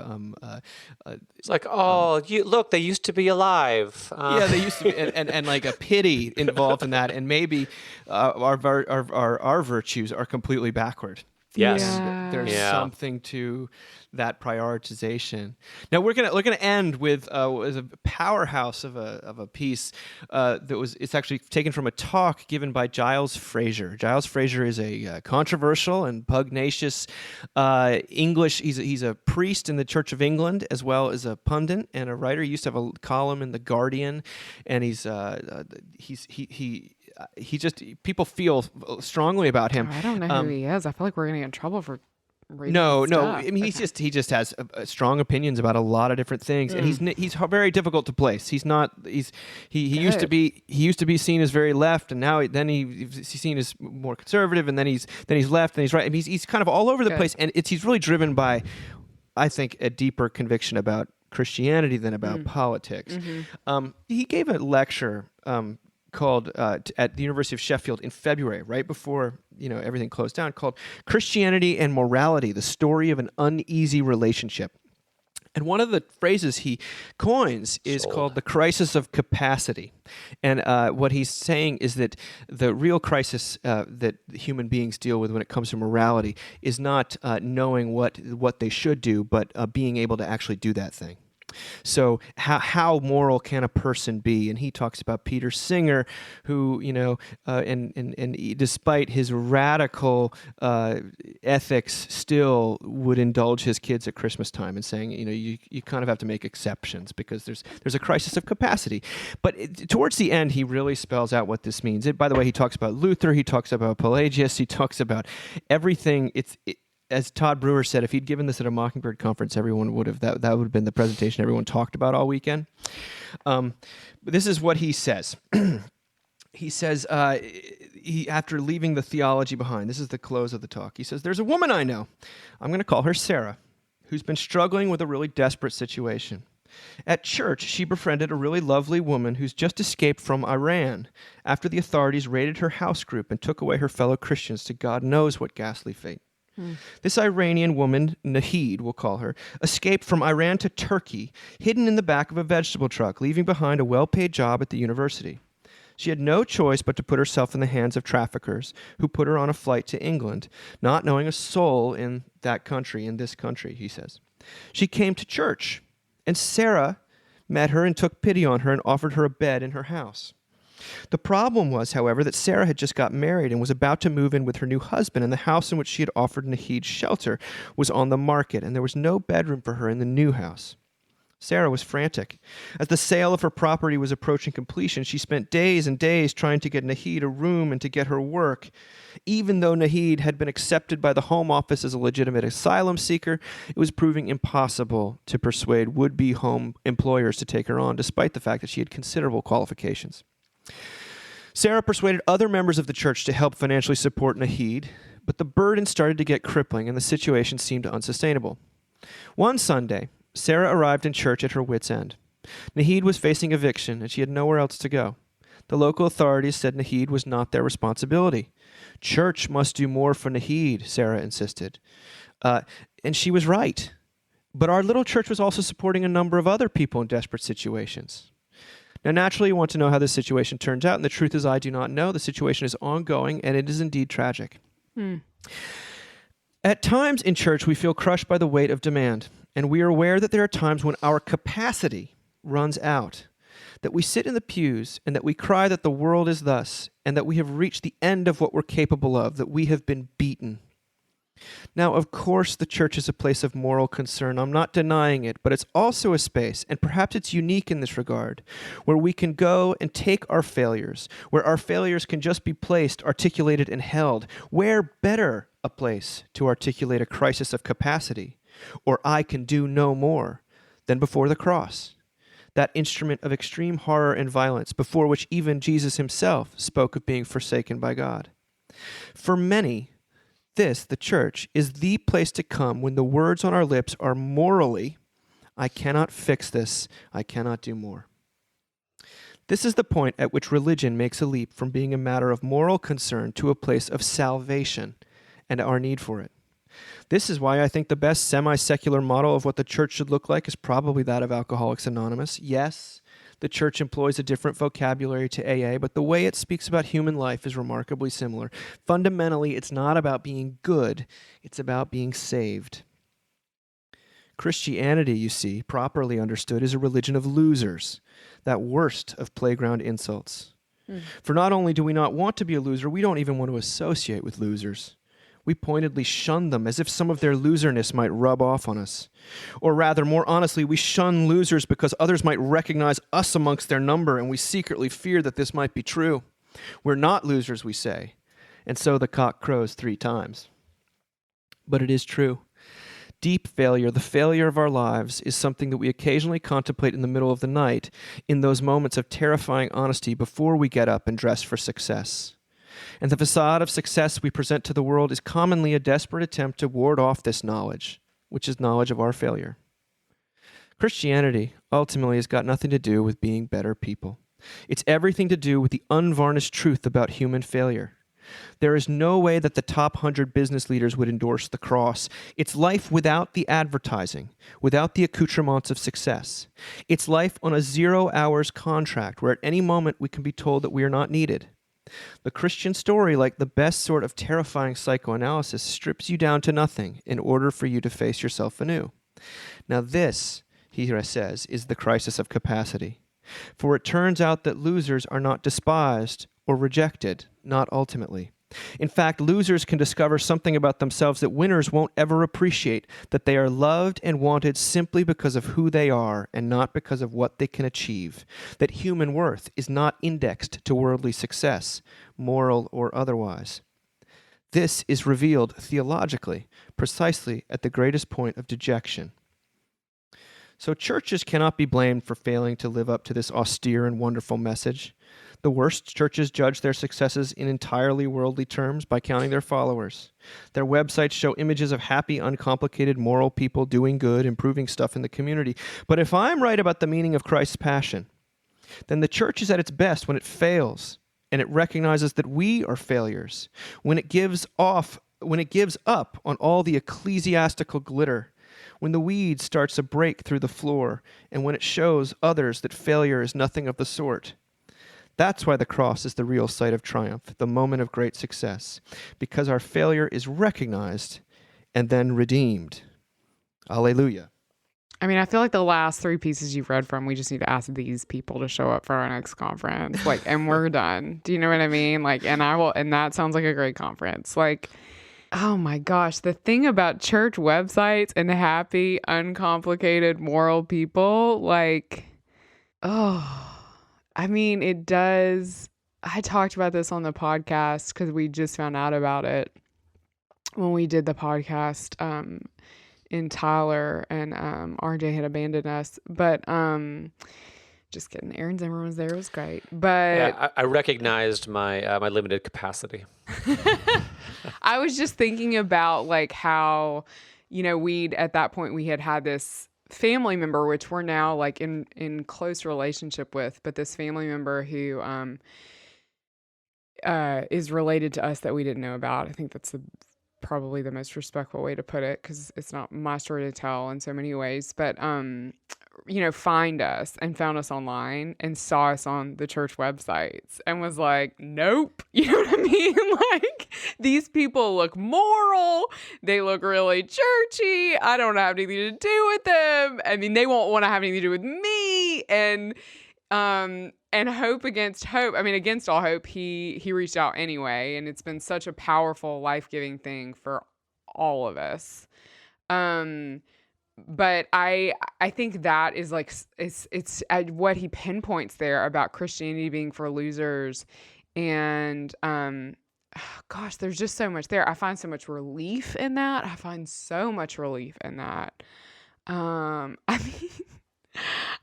it's like, look, they used to be alive. Yeah, they used to be, and like a pity involved in that, and maybe our virtues are completely backward. Yes. There's something to that prioritization. Now we're gonna end with a powerhouse of a piece it's actually taken from a talk given by Giles Fraser. Giles Fraser is a controversial and pugnacious English. He's a priest in the Church of England as well as a pundit and a writer. He used to have a column in the Guardian, and people feel strongly about him. I don't know who he is. I feel like we're gonna get in trouble for reading No. stuff. I mean, he just has strong opinions about a lot of different things, and he's very difficult to place. He used to be seen as very left, and now he's seen as more conservative, and then he's left, and he's right. I mean, he's kind of all over the place, and he's really driven by, I think, a deeper conviction about Christianity than about politics. Mm-hmm. He gave a lecture called at the University of Sheffield in February, right before everything closed down, called "Christianity and Morality: The Story of an Uneasy Relationship." And one of the phrases he coins is called the crisis of capacity. And what he's saying is that the real crisis that human beings deal with when it comes to morality is not knowing what they should do, but being able to actually do that thing. So how moral can a person be? And he talks about Peter Singer, who and despite his radical ethics, still would indulge his kids at Christmas time and saying, you kind of have to make exceptions because there's a crisis of capacity. But towards the end, he really spells out what this means. By the way, he talks about Luther, he talks about Pelagius, he talks about everything. as Todd Brewer said, if he'd given this at a Mockingbird conference, everyone would have that would have been the presentation everyone talked about all weekend. But this is what he says. He says, after leaving the theology behind, this is the close of the talk. He says, "There's a woman I know. I'm going to call her Sarah, who's been struggling with a really desperate situation. At church, she befriended a really lovely woman who's just escaped from Iran after the authorities raided her house group and took away her fellow Christians to God knows what ghastly fate. This Iranian woman, Nahid, we'll call her, escaped from Iran to Turkey, hidden in the back of a vegetable truck, leaving behind a well-paid job at the university. She had no choice but to put herself in the hands of traffickers who put her on a flight to England, not knowing a soul in that country, in this country," he says. "She came to church, and Sarah met her and took pity on her and offered her a bed in her house. The problem was, however, that Sarah had just got married and was about to move in with her new husband, and the house in which she had offered Nahid shelter was on the market, and there was no bedroom for her in the new house. Sarah was frantic. As the sale of her property was approaching completion, she spent days and days trying to get Nahid a room and to get her work. Even though Nahid had been accepted by the Home Office as a legitimate asylum seeker, it was proving impossible to persuade would-be home employers to take her on, despite the fact that she had considerable qualifications. Sarah persuaded other members of the church to help financially support Nahid, but the burden started to get crippling and the situation seemed unsustainable. One Sunday, Sarah arrived in church at her wit's end. Nahid was facing eviction and she had nowhere else to go. The local authorities said Nahid was not their responsibility. Church must do more for Nahid, Sarah insisted. And she was right. But our little church was also supporting a number of other people in desperate situations. Now, naturally, you want to know how this situation turns out, and the truth is I do not know. The situation is ongoing, and it is indeed tragic. At times in church, we feel crushed by the weight of demand, and we are aware that there are times when our capacity runs out, that we sit in the pews, and that we cry that the world is thus, and that we have reached the end of what we're capable of, that we have been beaten. Now, of course, the church is a place of moral concern. I'm not denying it, but it's also a space, and perhaps it's unique in this regard, where we can go and take our failures, where our failures can just be placed, articulated, and held. Where better a place to articulate a crisis of capacity, or I can do no more, than before the cross, that instrument of extreme horror and violence, before which even Jesus himself spoke of being forsaken by God. For many, this, the church, is the place to come when the words on our lips are morally, I cannot fix this, I cannot do more. This is the point at which religion makes a leap from being a matter of moral concern to a place of salvation and our need for it. This is why I think the best semi-secular model of what the church should look like is probably that of Alcoholics Anonymous. Yes, the church employs a different vocabulary to AA, but the way it speaks about human life is remarkably similar. Fundamentally, it's not about being good, it's about being saved. Christianity, you see, properly understood, is a religion of losers, that worst of playground insults. For not only do we not want to be a loser, we don't even want to associate with losers. We pointedly shun them as if some of their loserness might rub off on us. Or rather, more honestly, we shun losers because others might recognize us amongst their number, and we secretly fear that this might be true. We're not losers, we say, and so the cock crows 3 times. But it is true. Deep failure, the failure of our lives, is something that we occasionally contemplate in the middle of the night, in those moments of terrifying honesty before we get up and dress for success. And the facade of success we present to the world is commonly a desperate attempt to ward off this knowledge, which is knowledge of our failure. Christianity ultimately has got nothing to do with being better people. It's everything to do with the unvarnished truth about human failure. There is no way that the top 100 business leaders would endorse the cross. It's life without the advertising, without the accoutrements of success. It's life on a 0 hours contract where at any moment we can be told that we are not needed. The Christian story, like the best sort of terrifying psychoanalysis, strips you down to nothing in order for you to face yourself anew. Now this, he says, is the crisis of capacity. For it turns out that losers are not despised or rejected, not ultimately. In fact, losers can discover something about themselves that winners won't ever appreciate, that they are loved and wanted simply because of who they are and not because of what they can achieve, that human worth is not indexed to worldly success, moral or otherwise. This is revealed theologically, precisely at the greatest point of dejection. So churches cannot be blamed for failing to live up to this austere and wonderful message. The worst churches judge their successes in entirely worldly terms by counting their followers. Their websites show images of happy, uncomplicated, moral people doing good, improving stuff in the community. But if I'm right about the meaning of Christ's passion, then the church is at its best when it fails and it recognizes that we are failures, when it gives up on all the ecclesiastical glitter, when the weed starts to break through the floor, and when it shows others that failure is nothing of the sort. That's why the cross is the real site of triumph, the moment of great success, because our failure is recognized and then redeemed. Alleluia. I mean, I feel like the last three pieces you've read from, we just need to ask these people to show up for our next conference. Like, and we're done. Do you know what I mean? Like, and that sounds like a great conference. Like, oh my gosh, the thing about church websites and happy, uncomplicated, moral people, like, I mean, it does. I talked about this on the podcast because we just found out about it when we did the podcast in Tyler, and RJ had abandoned us. But just kidding. Aaron Zimmer was there. It was great. But yeah, I recognized my my limited capacity. I was just thinking about like how, at that point we had this family member, which we're now like in close relationship with, but this family member who is related to us that we didn't know about. I think that's probably the most respectful way to put it, because it's not my story to tell in so many ways, but found us online and saw us on the church websites and was like, nope. You know what I mean? Like, these people look moral. They look really churchy. I don't have anything to do with them. I mean, they won't want to have anything to do with me. And hope against hope. I mean, against all hope, he reached out anyway. And it's been such a powerful, life-giving thing for all of us. But I think that is like, it's what he pinpoints there about Christianity being for losers. And, gosh, there's just so much there. I find so much relief in that. I mean,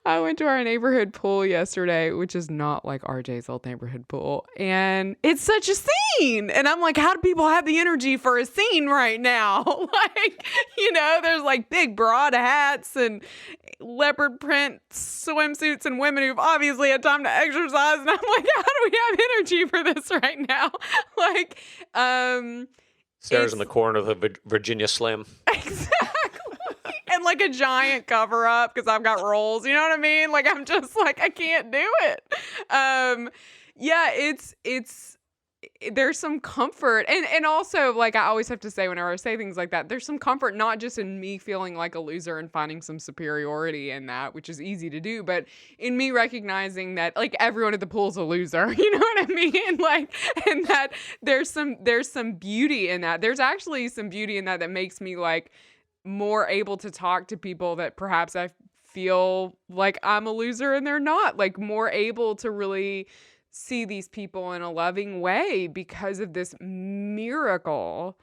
I went to our neighborhood pool yesterday, which is not like RJ's old neighborhood pool. And it's such a scene. And I'm like, how do people have the energy for a scene right now? Like, there's like big broad hats and leopard print swimsuits and women who've obviously had time to exercise. And I'm like, how do we have energy for this right now? Like, Sarah's in the corner of the Virginia Slim. Exactly. And like a giant cover up because I've got rolls, you know what I mean? Like, I'm just like, I can't do it. Yeah, it's there's some comfort. And also, like, I always have to say whenever I say things like that, there's some comfort, not just in me feeling like a loser and finding some superiority in that, which is easy to do, but in me recognizing that like everyone at the pool's a loser, you know what I mean? Like, and that there's some beauty in that. There's actually some beauty in that makes me like more able to talk to people that perhaps I feel like I'm a loser and they're not, like more able to really see these people in a loving way because of this miracle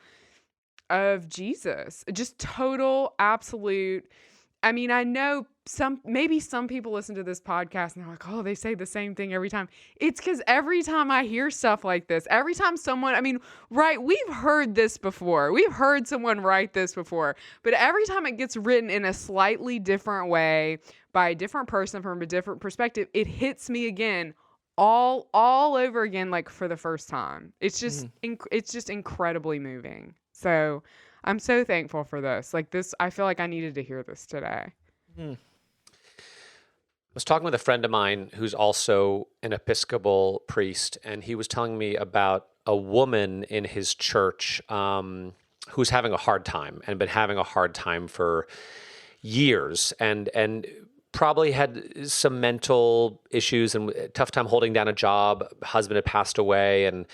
of Jesus. Just total, absolute. I mean, I know maybe some people listen to this podcast and they're like, oh, they say the same thing every time. It's because every time I hear stuff like this, every time someone, right, we've heard this before. We've heard someone write this before. But every time it gets written in a slightly different way by a different person from a different perspective, it hits me again all over again, like for the first time. It's just it's just incredibly moving. So I'm so thankful for this. Like this, I feel like I needed to hear this today. I was talking with a friend of mine who's also an Episcopal priest, and he was telling me about a woman in his church who's having a hard time and been having a hard time for years, and probably had some mental issues and a tough time holding down a job. Husband had passed away, and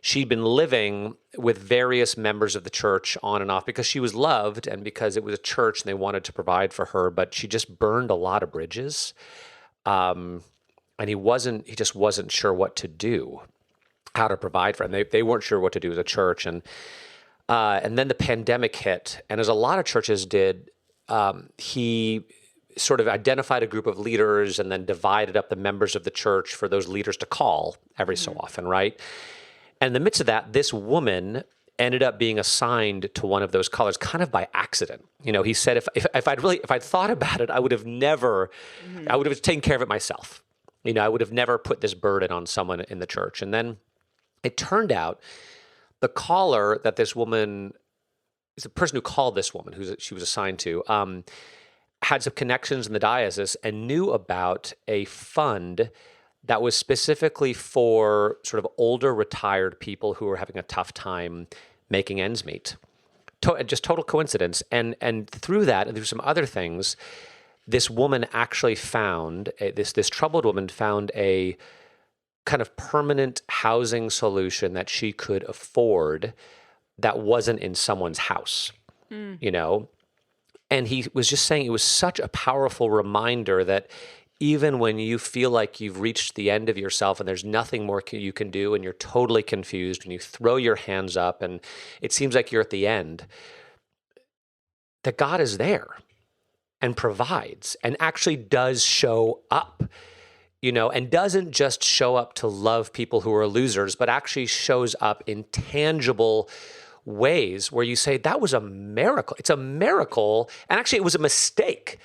she'd been living with various members of the church on and off because she was loved and because it was a church and they wanted to provide for her, but she just burned a lot of bridges. And he just wasn't sure what to do. how to provide for them. They weren't sure what to do as a church. And then the pandemic hit. And as a lot of churches did, he sort of identified a group of leaders and then divided up the members of the church for those leaders to call every so often, right? And in the midst of that, this woman ended up being assigned to one of those callers kind of by accident. He said, if I'd thought about it, I would have I would have taken care of it myself. I would have never put this burden on someone in the church. And then it turned out the caller that this woman is the person who called this woman, who she was assigned to, had some connections in the diocese and knew about a fund that was specifically for sort of older retired people who were having a tough time making ends meet. Just total coincidence. And through that, and through some other things, this woman actually found, this troubled woman found a kind of permanent housing solution that she could afford that wasn't in someone's house, And he was just saying it was such a powerful reminder that even when you feel like you've reached the end of yourself and there's nothing more you can do and you're totally confused and you throw your hands up and it seems like you're at the end, that God is there and provides and actually does show up, and doesn't just show up to love people who are losers, but actually shows up in tangible ways where you say, that was a miracle. It's a miracle. And actually, it was a mistake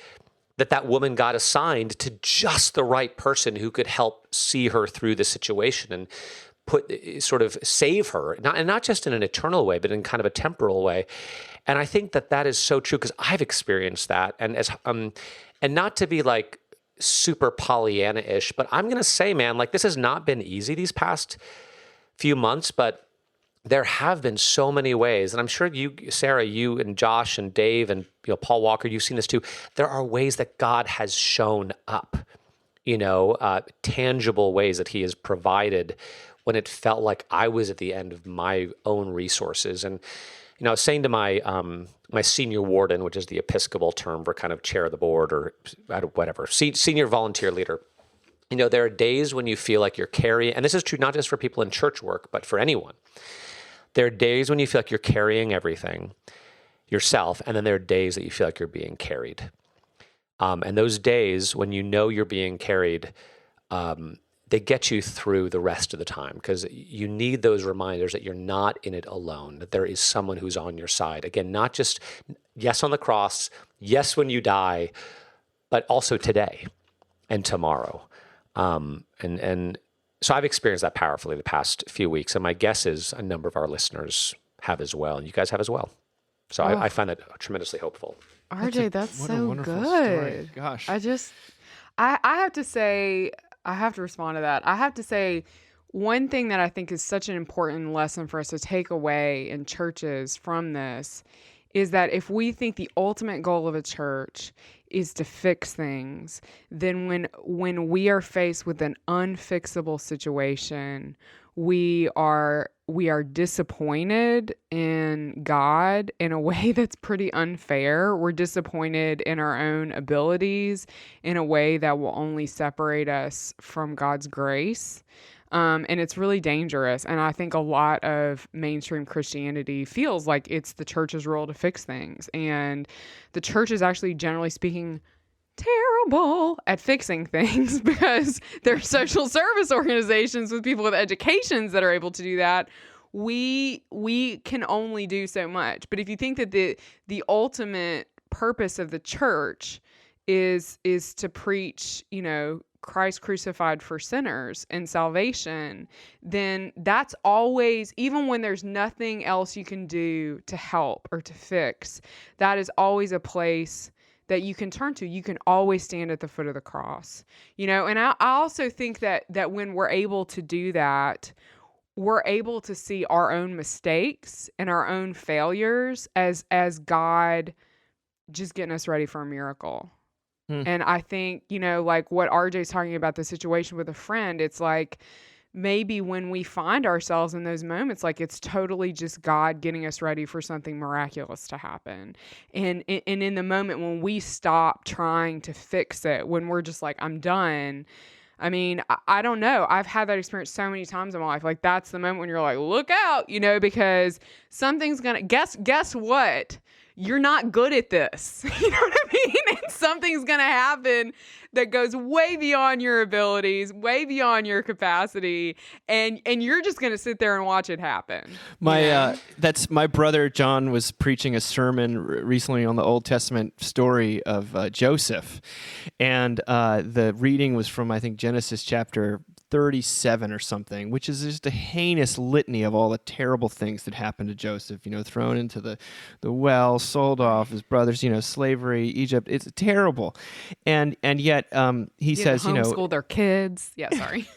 that woman got assigned to just the right person who could help see her through the situation and sort of save her, not just in an eternal way, but in kind of a temporal way. And I think that is so true because I've experienced that. And and not to be like super Pollyanna-ish, but I'm going to say, man, like this has not been easy these past few months, but there have been so many ways, and I'm sure you, Sarah, you and Josh and Dave and Paul Walker, you've seen this too. There are ways that God has shown up, tangible ways that he has provided when it felt like I was at the end of my own resources. And I was saying to my my senior warden, which is the Episcopal term for kind of chair of the board or whatever, senior volunteer leader. There are days when you feel like you're carrying, and this is true not just for people in church work, but for anyone. There are days when you feel like you're carrying everything yourself, and then there are days that you feel like you're being carried. And those days when you're being carried, they get you through the rest of the time because you need those reminders that you're not in it alone, that there is someone who's on your side. Again, not just yes on the cross, yes when you die, but also today and tomorrow. So I've experienced that powerfully the past few weeks, and my guess is a number of our listeners have as well, and you guys have as well. So I find that tremendously hopeful. RJ, that's what a so wonderful good. story. Gosh. I have to say, I have to respond to that. I have to say, one thing that I think is such an important lesson for us to take away in churches from this is that if we think the ultimate goal of a church is to fix things, then when we are faced with an unfixable situation, we are disappointed in God in a way that's pretty unfair. We're disappointed in our own abilities in a way that will only separate us from God's grace. And it's really dangerous. And I think a lot of mainstream Christianity feels like it's the church's role to fix things. And the church is actually, generally speaking, terrible at fixing things because they're social service organizations with people with educations that are able to do that. We can only do so much. But if you think that the ultimate purpose of the church is to preach, Christ crucified for sinners and salvation, then that's always, even when there's nothing else you can do to help or to fix, that is always a place that you can turn to. You can always stand at the foot of the cross, and I also think that when we're able to do that, we're able to see our own mistakes and our own failures as God just getting us ready for a miracle. And I think, like what RJ's talking about, the situation with a friend, it's like maybe when we find ourselves in those moments, like it's totally just God getting us ready for something miraculous to happen. And in the moment when we stop trying to fix it, when we're just like, I'm done, I mean, I don't know. I've had that experience so many times in my life. Like, that's the moment when you're like, look out, because something's going to, guess what? You're not good at this. You know what I mean? And something's going to happen that goes way beyond your abilities, way beyond your capacity, and you're just going to sit there and watch it happen. That's my brother John was preaching a sermon recently on the Old Testament story of Joseph, and the reading was from, I think, Genesis chapter 37 or something, which is just a heinous litany of all the terrible things that happened to Joseph, thrown into the well, sold off, his brothers, slavery, Egypt. It's terrible. And yet he says, homeschool their kids. Yeah, sorry.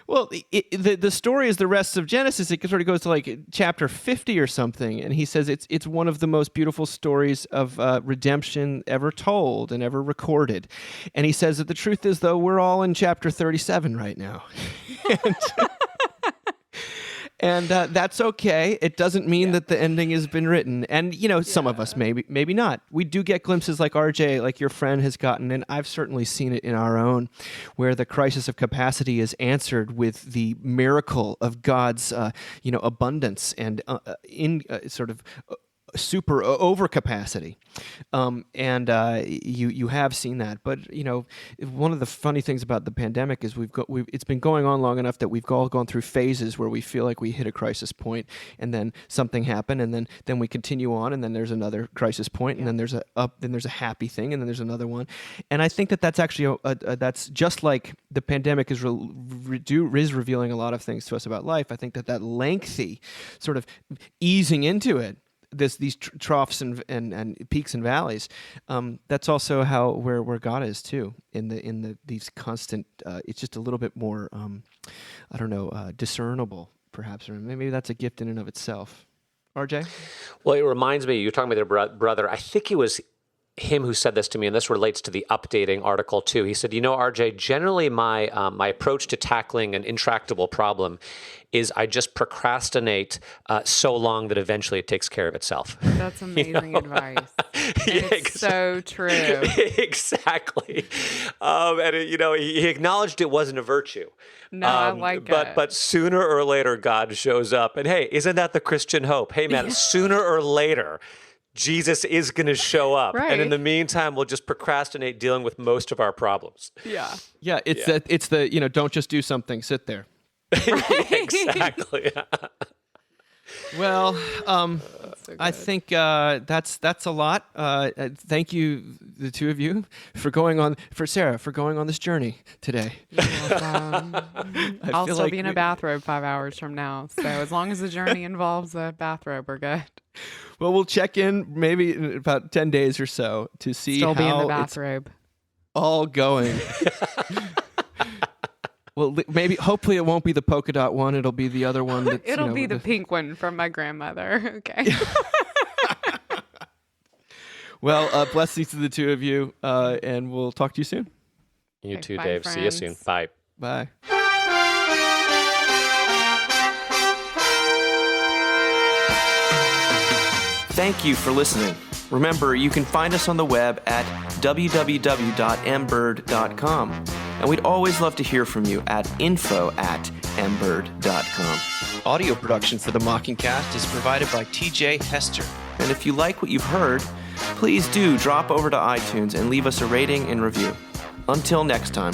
Well, the story is the rest of Genesis. It sort of goes to like chapter 50 or something, and he says it's one of the most beautiful stories of redemption ever told and ever recorded. And he says that the truth is, though, we're all in chapter 37 right now. And that's okay. It doesn't mean that the ending has been written. And, some of us, maybe not. We do get glimpses like RJ, like your friend has gotten, and I've certainly seen it in our own, where the crisis of capacity is answered with the miracle of God's, abundance and sort of super overcapacity. You have seen that. But, one of the funny things about the pandemic is it's been going on long enough that we've all gone through phases where we feel like we hit a crisis point and then something happened and then we continue on and then there's another crisis point and then there's a happy thing and then there's another one. And I think that's actually that's just like the pandemic is revealing a lot of things to us about life. I think that lengthy sort of easing into it, these troughs and peaks and valleys. That's also where God is too. In these constant. It's just a little bit more. Discernible, perhaps, or maybe that's a gift in and of itself. RJ. Well, it reminds me. You're talking about your brother. I think it was him who said this to me, and this relates to the updating article too. He said, RJ, generally my approach to tackling an intractable problem is I just procrastinate so long that eventually it takes care of itself. That's amazing advice. It's so true. Exactly. And he acknowledged it wasn't a virtue. No, I like it. But sooner or later, God shows up, and hey, isn't that the Christian hope? Hey, man, sooner or later, Jesus is going to show up. Right. And in the meantime, we'll just procrastinate dealing with most of our problems. Yeah. Yeah, it's the don't just do something, sit there. Right. Exactly. Well, So I think that's a lot. Thank you, the two of you, for Sarah, for going on this journey today. I'll still be in a bathrobe 5 hours from now. So as long as the journey involves a bathrobe, we're good. Well, we'll check in maybe in about 10 days or so to see Still be in how the bathrobe. it's all going. Well, hopefully it won't be the polka dot one. It'll be the other one. That's, It'll be the pink one from my grandmother. Okay. Well, blessings to the two of you, and we'll talk to you soon. You Okay, too, bye, Dave. See you soon. friends. Bye. Bye. Thank you for listening. Remember, you can find us on the web at www.mbird.com. And we'd always love to hear from you at info@mbird.com. Audio production for the Mockingcast is provided by TJ Hester. And if you like what you've heard, please do drop over to iTunes and leave us a rating and review. Until next time.